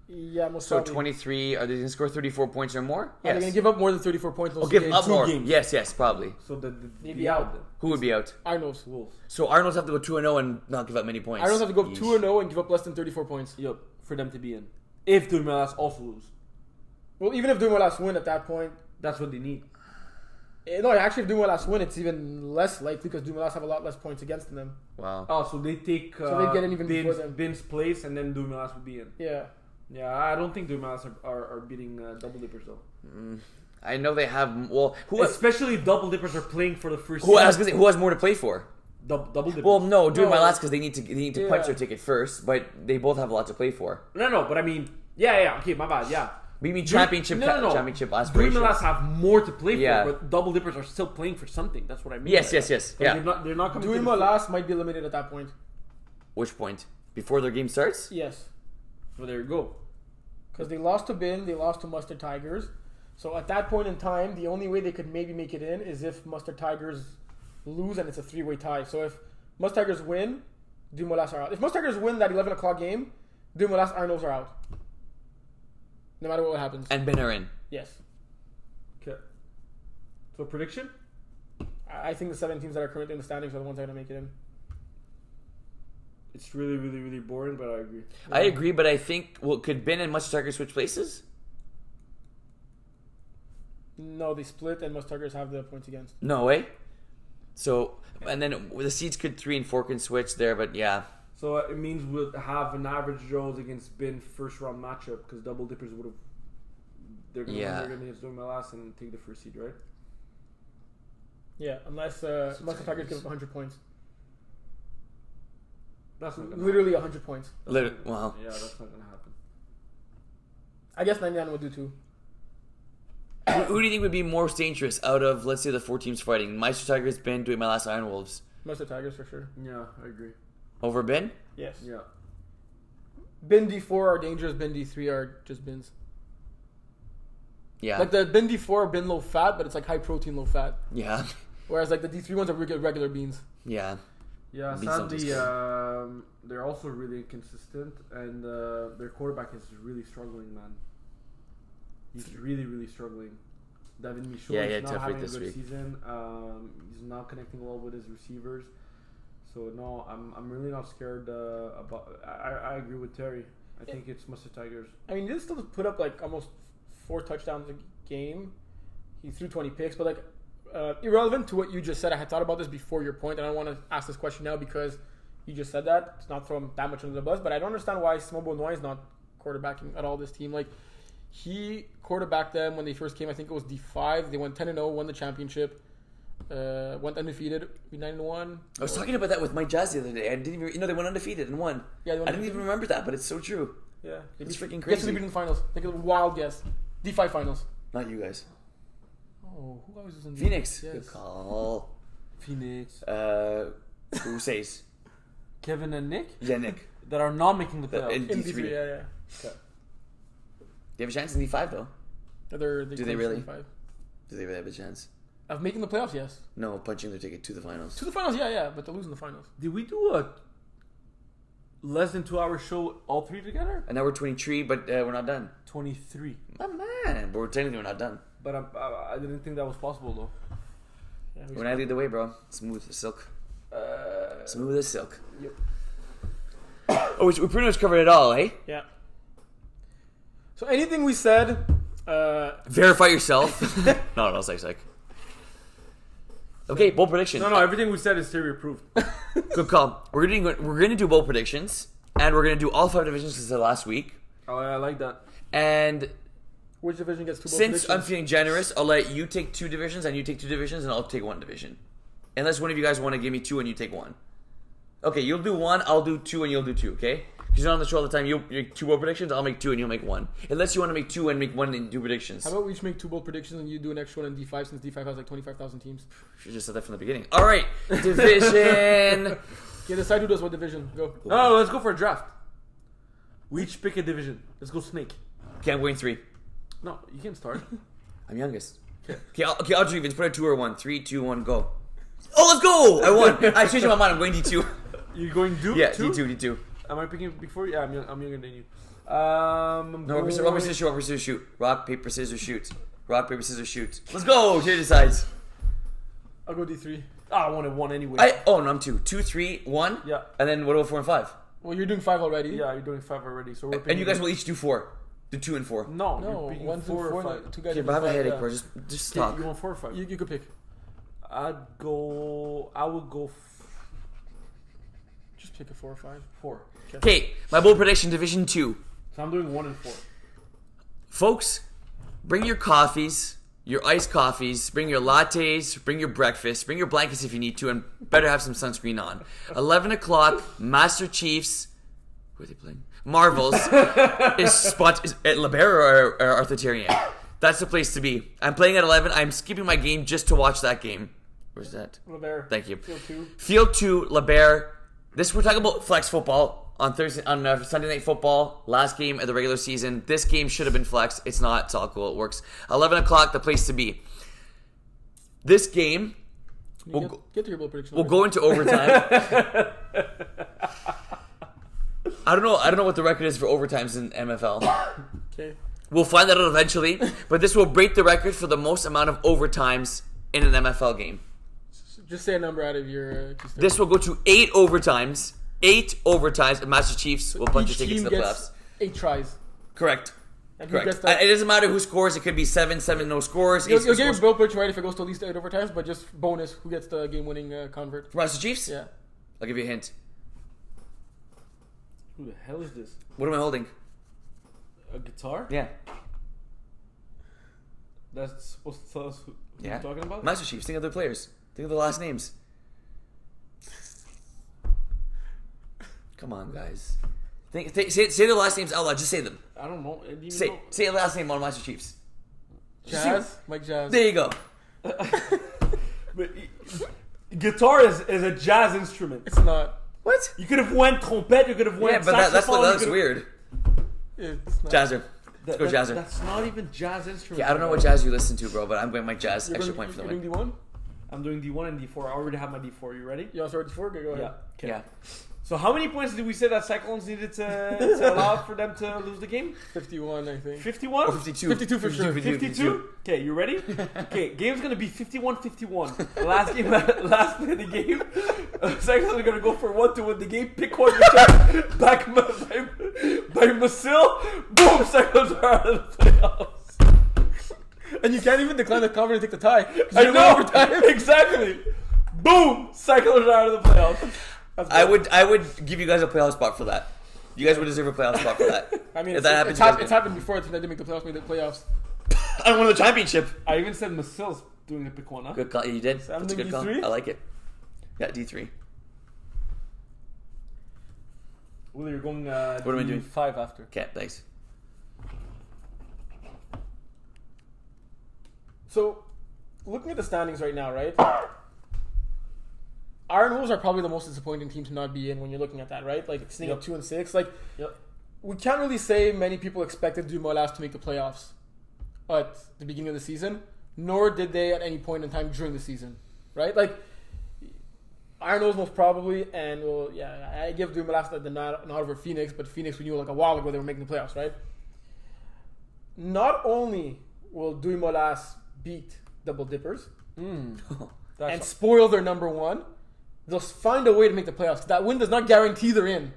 Yeah, most So probably. 23. Are they going to score 34 points or more? Are they going to Yes. give up more than 34 points? in Oh, those give two up games? more. games. Yes, probably. So They'd the be out. then. Who would be out? Arnos. Wolves. So Arnold's have to go 2-0 and not give up many points. Arnos have to go Yeesh. 2-0 and give up less than 34 points. Yep, for them to be in. If Dumelas also lose, Well, even if Dumoulin win at that point, that's what they need. no, actually, if Dumoulin win, it's even less likely because Dumoulin have a lot less points against them. Wow. Oh, so they take So they get in even before them. Ben's place, and then Dumelas would be in. Yeah. Yeah, I don't think Dumelas are beating Double Dippers though. I know they have. Well, Especially if Double Dippers are playing for the first. I was gonna say, who has more to play for? Double Dippers. Well, no, doing No. my last because they need to Yeah. punch their ticket first, but they both have a lot to play for. no, but I mean, yeah, okay, my bad, yeah. We mean championship, No. championship aspirations. Dumelas have more to play Yeah. for, but Double Dippers are still playing for something. That's what I mean. Yes, by yes, that. yes, Like, yeah. They're not coming. Doing to the last might be eliminated at that point. Which point? Before their game starts? Yes. Well, there you go. Because they lost to Bin, they lost to Mustard Tigers. So at that point in time, the only way they could maybe make it in is if Mustard Tigers lose and it's a 3-way tie. So if Mustard Tigers win, Dumoulin are out. If Mustard Tigers win that 11 o'clock game, Dumoulin Arnos are out. No matter what happens. And Ben are in. Yes. Okay. So prediction? I think the 7 teams that are currently in the standings are the ones that are going to make it in. It's really, really, really boring, but I agree. I agree, but I think could Ben and Mustard Tigers switch places? No, they split and Mustard Tigers have the points against. No way. So and then the seeds could 3 and 4 can switch there, but yeah. So it means we'll have an average Joes against Ben first round matchup because Double Dippers would have. They're going to against Dumelas and take the first seed, right? Yeah, unless Mustard Tigers give up 100 points. That's not gonna Literally 100 points. Well, happen. Yeah, that's not going to happen. I guess 99 would do too. who do you think would be more dangerous out of, let's say, the 4 teams fighting? Meister Tigers, Ben, doing my last Iron Wolves. Mustard Tigers for sure. Yeah, I agree. Over Ben? Yes. Yeah. Bin D4 are dangerous, Bin D3 are just bins. Yeah. Like the Bin D4 are bin low fat, but it's like high protein, low fat. Yeah. Whereas like the D3 ones are regular beans. Yeah. Yeah, Beats sadly, something they're also really inconsistent, and their quarterback is really struggling, man. He's really, really struggling. David Michaud Yeah, is tough not having week a this good week. season. He's not connecting well with his receivers. So no, I'm really not scared about. I agree with Terry. I think it's Mustard Tigers. I mean, he did still put up like almost 4 touchdowns a game. He threw 20 picks, but like irrelevant to what you just said, I had thought about this before your point, and I don't want to ask this question now because you just said that. It's not throwing that much under the bus, but I don't understand why Smobo Noy is not quarterbacking at all this team. Like, he quarterbacked them when they first came. I think it was D5. They went 10-0, won the championship, went undefeated, 9-1. I was talking about that with Mike Jazz the other day. I didn't even, they went undefeated and won. Yeah, they went I didn't even undefeated. remember that, but it's so true. Yeah, It's freaking Guess crazy. who they beat in the finals? Think of a wild guess. D5 finals. Not you guys. Oh, who else was in Phoenix. Yes. Good call. Phoenix, Who says? Kevin and Nick Yeah, Nick. that are not making the playoffs. in In D3. D3, yeah. Do you have a chance in D5 though? They Do they clinched really? D5. Do they really have a chance? Of making the playoffs, yes. No, punching their ticket to the finals. To the finals, yeah, but they're losing the finals. Did we do a less than 2 hour show all 3 together? And now we're 23, but we're not done. 23. My man, but technically we're not done. But I didn't think that was possible though. Yeah, When I lead the way, bro, smooth as silk. Smooth as silk. Yep. Oh, we pretty much covered it all, eh? Yeah. So anything we said, Verify yourself. No, psych. Okay, bold prediction. No, everything we said is theory approved. Good call. We're gonna do bold predictions, and we're gonna do all 5 divisions since the last week. Oh, I like that. And which division gets 2 bold since I'm predictions? feeling generous, I'll let you take 2 divisions, and you take 2 divisions, and I'll take 1 division. Unless one of you guys want to give me 2 and you take 1. Okay, you'll do one, I'll do two, and you'll do two, okay? Because you're on the show all the time. You'll make two bold predictions, I'll make two, and you'll make one. Unless you want to make two and make one and do predictions. How about we each make 2 bold predictions and you do an extra one in D5 since D5 has like 25,000 teams? Should just said that from the beginning. All right, division. Okay, decide who does what division. Go. No, let's go for a draft. We each pick a division. Let's go snake. Okay, I'm going 3. No, you can start. I'm youngest. Okay, I'll do evens. Put a 2 or 1. 3, 2, 1, go. Oh, let's go! I won. I changed my mind. I'm going D2. You're going Yeah, two? D2. Am I picking before? Yeah, I'm younger than you. No, rock, paper, scissors, shoot. Rock, paper, scissors, shoot. Rock, paper, scissors, shoot. Let's go! Here decides. I'll go D3. I wanted 1 anyway. No, I'm 2. 2, 3, 1. Yeah. And then what about 4 and 5? Well, you're doing 5 already. Yeah, you're doing 5 already. So we're And picking you guys will each do 4. Do 2 and 4. No, No, you're picking 1, 2, 4 or 4. 5. 2 guys. Okay, do but I have a 5, headache, yeah. bro. Just Okay, talk. you want 4 or 5? You could pick. I will go Just pick a 4 or 5. 4. Okay, my bold prediction, Division 2. So I'm doing 1 and 4. Folks, bring your coffees, your iced coffees, bring your lattes, bring your breakfast, bring your blankets if you need to, and better have some sunscreen on. 11 o'clock, Master Chiefs. Who are they playing? Marvels is at LeBaron or Arthur. That's the place to be. I'm playing at 11. I'm skipping my game just to watch that game. Where's that? LeBaron. Thank you. Field 2. Field 2, LeBaron. We're talking about flex football on Sunday Night Football. Last game of the regular season. This game should have been flex. It's not. It's all cool. It works. 11 o'clock, the place to be. This game Get to your bold prediction. will go into overtime. I don't know what the record is for overtimes in MFL. Okay. We'll find that out eventually, but this will break the record for the most amount of overtimes in an MFL game. Just say a number out of your. This will go to 8 overtimes. 8 overtimes, and Master Chiefs will punch your tickets to the playoffs. 8 tries. Correct. And who gets Correct. that? It doesn't matter who scores. It could be 7 no scores. You'll 8 get your scores. bold prediction right if it goes to at least 8 overtimes, but just bonus, who gets the game-winning convert? For Master Chiefs? Yeah. I'll give you a hint. Who the hell is this? What am I holding? A guitar? Yeah. That's supposed to tell us who Yeah. you're talking about? Master Chiefs. Think of their players. Think of their last names. Come on, guys. Say their last names out loud. Just say them. I don't know. Do you Say know? the last name on Master Chiefs. Jazz? Mike Jazz. There you go. But guitar is a jazz instrument. It's not. What? You could have went trompette, you could have went Yeah, but that's saxophone, you that's could've- weird. It's not. Jazzer. Let's go Jazzer. That's not even jazz instrument. Yeah, I don't know what jazz you listen to, bro, but I'm going Mike Jazz. You're Extra going, point for the you're win. doing D1? I'm doing D1 and D4. I already have my D4. You ready? You want to start D4? Okay, go ahead. Yeah. Okay. Yeah. So how many points did we say that Cyclones needed to allow for them to lose the game? 51, I think. 51? Or 52. 52 for sure. 52? Okay, you ready? Okay, game's gonna be 51-51. Last game, last play of the game. Cyclones are gonna go for 1 to win the game. Pick one return back by Masil. Boom! Cyclones are out of the playoffs. And you can't even decline the cover and take the tie. I know. Exactly. Boom! Cyclones are out of the playoffs. I would give you guys a playoff spot for that. You guys would deserve a playoff spot for that. I mean, if it's, that happens, it's happened before. They didn't make the playoffs, made the playoffs. I won the championship. I even said Masil's doing the pick one, huh? Good call. You did. So I'm That's a doing good call. D3? I like it. Yeah, D3. Well, you're going. What am I doing? 5 after. Okay, thanks. So, looking at the standings right now, right? Iron Wolves are probably the most disappointing team to not be in when you're looking at that, right? Like, sitting at 2 and 6. Like, we can't really say many people expected Dumoulin to make the playoffs at the beginning of the season, nor did they at any point in time during the season, right? Like, Iron Wolves most probably, and well, yeah, I give Dumoulin the nod over Phoenix, but Phoenix we knew like a while ago they were making the playoffs, right? Not only will Dumoulin beat Double Dippers and spoil their number 1, they'll find a way to make the playoffs. That win does not guarantee they're in.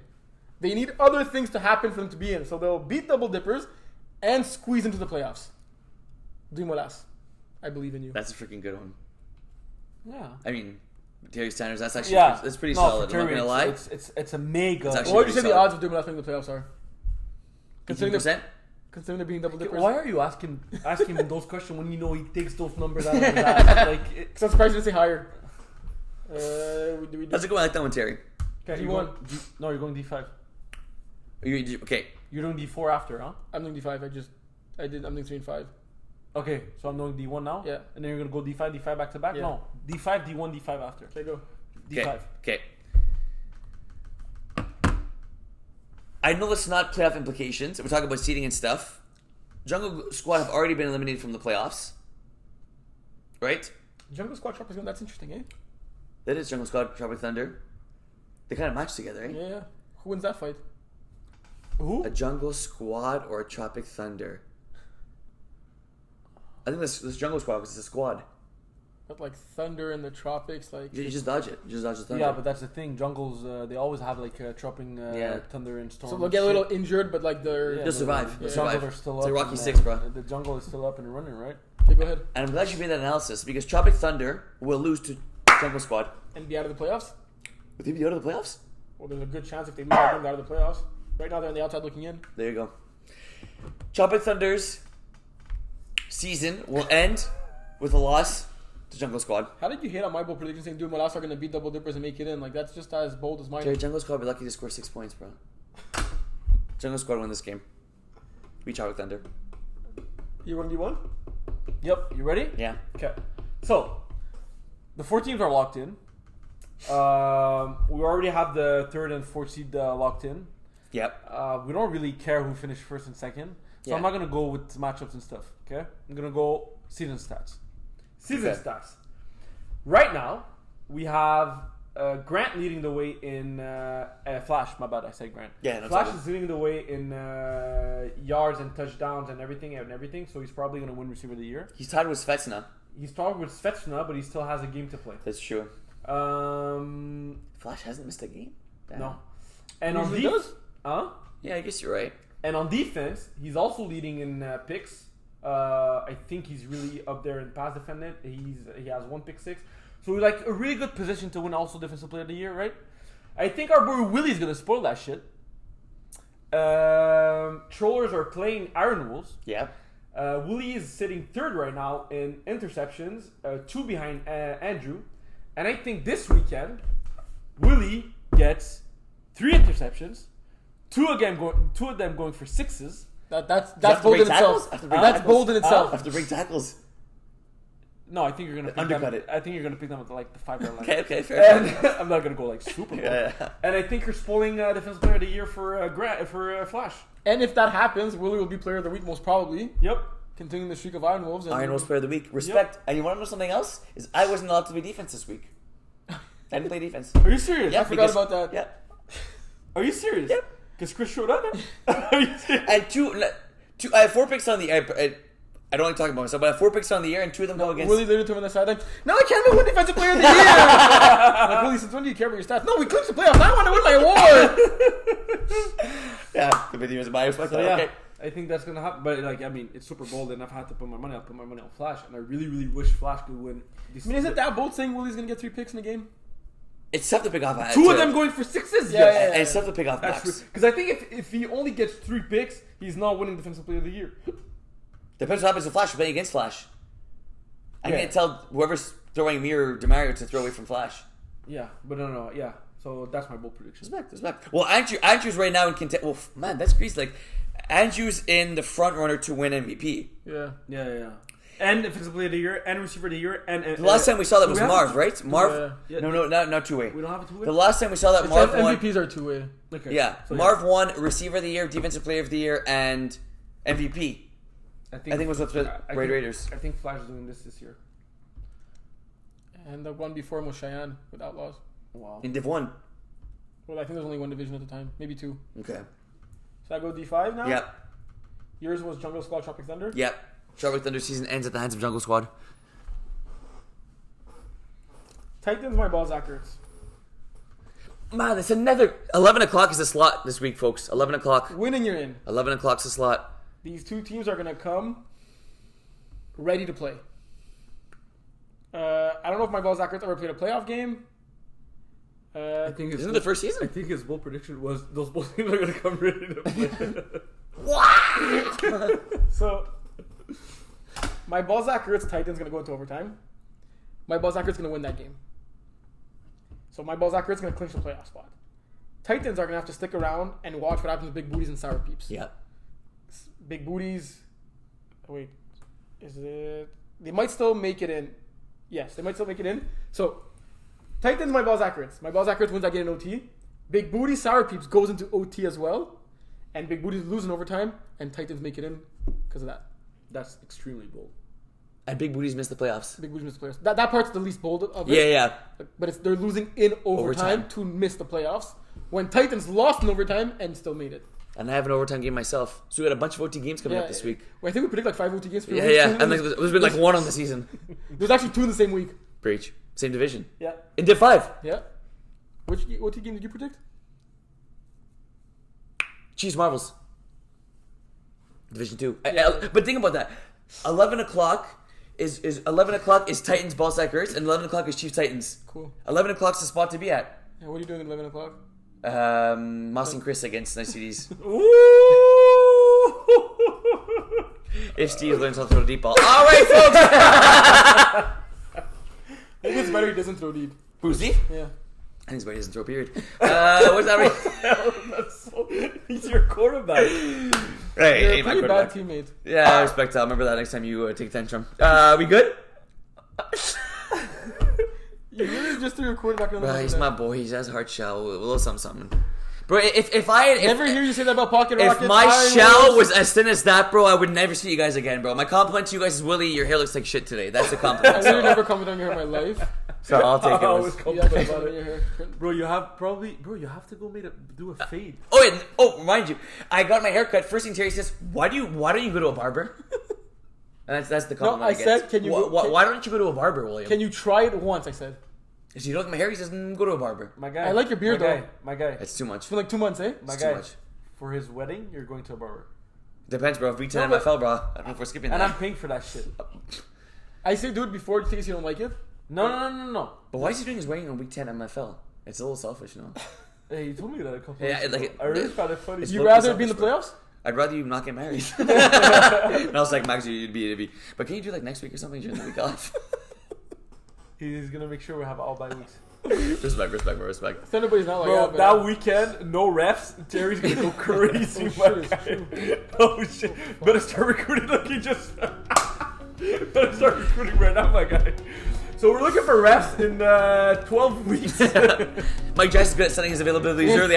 They need other things to happen for them to be in. So they'll beat Double Dippers and squeeze into the playoffs. Dumoulin, I believe in you. That's a freaking good one. Yeah. I mean, Terry Sanders. That's actually that's pretty No, solid. for I'm not gonna lie. It's a mega. It's actually What would you say pretty the solid. odds of Dumoulin making the playoffs are? 18%? Considering they're being Double Dippers. Why are you asking him those questions when you know he takes those numbers out of his ass? Like, Because I'm surprised you didn't say higher. Do we do How's it going? I like that one, Terry. Okay, D1. No, you're going D5. Okay. You're doing D4 after, huh? I'm doing D5. I'm doing 3 and 5. Okay, so I'm doing D1 now? Yeah. And then you're going to go D5, D5 back to back? Yeah. No. D5, D1, D5 after. Okay, go. D5. Okay. I know it's not playoff implications. We're talking about seeding and stuff. Jungle Squad have already been eliminated from the playoffs. Right? Jungle Squad Tropic Thunder. That's interesting, eh? That is Jungle Squad, Tropic Thunder. They kind of match together, eh? Yeah. Who wins that fight? Who? A Jungle Squad or a Tropic Thunder? I think this Jungle Squad because it's a squad. But like Thunder in the tropics, like You just dodge it. You just dodge the thunder. Yeah, but that's the thing. Jungles, they always have like tropping thunder and storm. so they'll and get a shit. little injured, but like they're Yeah, They'll survive. The They'll jungles survive. are still It's up. like Rocky and, 6, bro. The jungle is still up and running, right? Okay, go ahead. And I'm glad you made that analysis because Tropic Thunder will lose to Jungle Squad. And be out of the playoffs. Would they be out of the playoffs? Well, there's a good chance if they lose that game, they're out of the playoffs. Right now, they're on the outside looking in. There you go. Tropic Thunder's season will end with a loss to Jungle Squad. How did you hate on my bold prediction saying Dude Malas are going to beat Double Dippers and make it in? Like, that's just as bold as mine. Jerry, Jungle Squad will be lucky to score 6 points, bro. Jungle Squad win this game. Beat Tropic Thunder. You want to do one? Yep. You ready? Yeah. Okay. So, the 4 teams are locked in. We already have the 3rd and 4th seed locked in. Yep. We don't really care who finished 1st and 2nd. So Yeah. I'm not going to go with matchups and stuff. Okay? I'm going to go season stats. Season Okay. stats. Right now, we have Grant leading the way in Flash. My bad, I said Grant. Yeah, no Flash trouble. is leading the way in yards and touchdowns and everything. So he's probably going to win Receiver of the Year. He's tied with Svetsna. He's tied with Svetsna, but he still has a game to play. That's true. Flash hasn't missed a game. Damn. No. And He on usually does? Yeah, I guess you're right. And on defense, he's also leading in picks. I think he's really up there in pass defendant. He has 1 pick 6. So he's like a really good position to win also Defensive Player of the Year, right? I think our boy Willie's gonna spoil that shit. Trollers are playing Iron Wolves. Yep. Willie is sitting 3rd right now in interceptions, 2 behind Andrew. And I think this weekend, Willie gets 3 interceptions, 2 of them going for 6s. That's to bold break in itself. tackles? Have to break That's tackles? bold in itself. Have to bring tackles. No, I think you're gonna pick Undercut them. it. I think you're gonna pick them at like the 5-yard line. Okay, fair. And I'm not gonna go like super bold. Yeah. And I think you're spoiling Defensive Player of the Year for Flash. And if that happens, Willie will be Player of the Week most probably. Yep. Continuing the streak of Iron Wolves. And Iron Wolves Player of the Week. Respect. And you want to know something else? Is I wasn't allowed to play defense this week. I didn't play defense. Are you serious? Yeah, I forgot because- about that. Yeah. Are you serious? Yep. Because Chris showed up. Are you serious? And two. I have 4 picks on the. I don't like talking about myself, but I have 4 picks on the air, and 2 of them go against. Willie literally told me on the sideline, "No, I can't win Defensive Player of the Year." I'm like, Willie, since when do you care about your stats? No, we clinched the playoffs. I want to win my award. Yeah, the video is my respect. So yeah, Okay. I think that's gonna happen. But like, I mean, it's super bold, and I've had to put my money. I'll put my money on Flash, and I really, really wish Flash could win. I mean, is it that bold saying Willie's gonna get 3 picks in the game? It's tough to pick off. 2 of them going for 6s? Yeah, Yes. And it's tough to pick off Max. Because I think if he only gets 3 picks, he's not winning Defensive Player of the Year. Depends what happens to Flash. We're playing against Flash. I Yeah. can't tell whoever's throwing me or DeMario to throw away from Flash. Yeah, but no, yeah. So that's my bold prediction. Respect. Well, Andrew's right now in contest. Well, man, that's crazy. Like, Andrew's in the front runner to win MVP. Yeah. Yeah. And Defensive Player of the Year, and Receiver of the Year, and The last time we saw that was we have Marv, a- right? Marv? Yeah. No, not two-way. We don't have a 2-way? The last time we saw that, It Marv says won. MVPs are 2-way. Okay. Yeah, So, Marv won Receiver of the Year, Defensive Player of the Year, and MVP. I think it was with the Raiders. I think Flash is doing this year. And the one before him was Cheyenne with Outlaws. Wow. In Div 1. Well, I think there was only 1 division at the time. Maybe 2. Okay. So I go D5 now? Yep. Yours was Jungle Squad Tropic Thunder? Yep. Tropic Thunder season ends at the hands of Jungle Squad. Titans, my ball's accurate. Man, it's another... 11 o'clock is the slot this week, folks. 11 o'clock. Winning, you're in. 11 o'clock's the slot. These 2 teams are going to come ready to play. I don't know if my ball's accurate ever played a playoff game. I think Isn't it the first I season? think his bold prediction was those both teams are going to come ready to play. So, my ball's accurate's Titans going to go into overtime. My ball's accurate's going to win that game. So my ball's accurate's going to clinch the playoff spot. Titans are gonna have to stick around and watch what happens with big booties and sour peeps. Yeah. Big booties. Wait, is it? They might still make it in. Yes, they might still make it in. So, Titans, my ball's accurate. My ball's accurate wins. I get an OT. Big booty sour peeps goes into OT as well, and big booties lose in overtime, and Titans make it in because of that. That's extremely bold. And big booties miss the playoffs. Big booties miss the playoffs. That part's the least bold of it. Yeah. But they're losing in overtime to miss the playoffs. When Titans lost in overtime and still made it. And I have an overtime game myself. So we got a bunch of OT games coming up this week. Well, I think we predict like 5 OT games. Yeah. And like, there's been like one on the season. There's actually 2 in the same week. Breach. Same division. Yeah. In Div 5. Yeah. Which OT game did you predict? Chiefs Marvels. Division 2. But think about that. 11 o'clock is 11 o'clock is Titans Ball Sackers, and 11 o'clock is Chiefs Titans. Cool. 11 o'clock's the spot to be at. Yeah, what are you doing at 11 o'clock? Moss and Chris against Nice CDs. If Steve learns how to throw a deep ball. All right, folks. Maybe it's better he doesn't throw deep. Who's Steve? Yeah. I think he's better he doesn't throw a period. What's that? He's your quarterback. Hey, You're hey, a my pretty bad quarterback. teammate. Yeah, I respect that. I'll remember that next time you take a tantrum. We good? You really just threw your quarterback on the Bro, he's my boy. He has a hard shell. A little something. Bro, if I had... Never hear you say that about Pocket Rockets. If my shell was as thin as that, bro, I would never see you guys again, bro. My compliment to you guys is, Willie, your hair looks like shit today. That's a I compliment. literally never commented on your hair in my life. So I'll take I always it. You complain actually about commented on your it. hair. Bro, you have to go do a fade. Oh, wait. Oh, remind you. I got my hair cut. First thing Terry says, why don't you go to a barber? And that's the compliment I get. said, can you Why don't you go to a barber, William? Can you try it once, I said. If you don't like my hair, he says, go to a barber. My guy. I like your beard, though. My guy. It's too much. It's been like 2 months, eh? My It's guy. too much. For his wedding, you're going to a barber. Depends, bro. If we 10 No, but- MFL, bro. I don't know if we're skipping And that. I'm paying for that shit. I say do it before just in case you don't like it. No. But why is he doing his wedding on week 10 MFL? It's a little selfish, no? Hey, you told me that a couple Yeah, weeks like ago. I really found it funny. It's You low-key rather be in the selfish, bro. playoffs? I'd rather you not get married. And I was like, Max, you'd be. But can you do like next week or something during the week off? He's gonna make sure we have all bye weeks. Respect. If anybody's not like Bro, that, that weekend, no refs. Terry's gonna go crazy. Oh, my shit, it's guy. true. Oh shit! Better start recruiting. Look, he just better start recruiting right now, my guy. So we're looking for refs in 12 weeks. Mike Jackson's good at setting his availabilities early.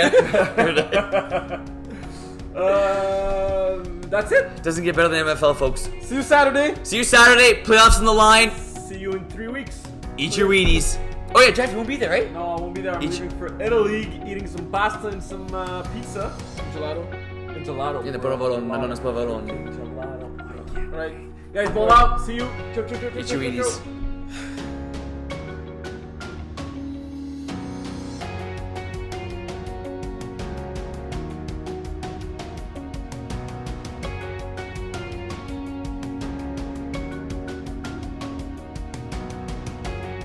That's it. Doesn't get better than MFL, folks. See you Saturday. See you Saturday. Playoffs on the line. See you in 3 weeks. Eat your Wheaties. Oh yeah, Jeff, you won't be there, right? No, I won't be there. I'm Each- leaving for Italy, eating some pasta and some pizza. Gelato. And gelato. Yeah, the bro. Provolone, Madonna's Provolone. Gelato. Alright. Guys, ball out. See you. Eat your Wheaties.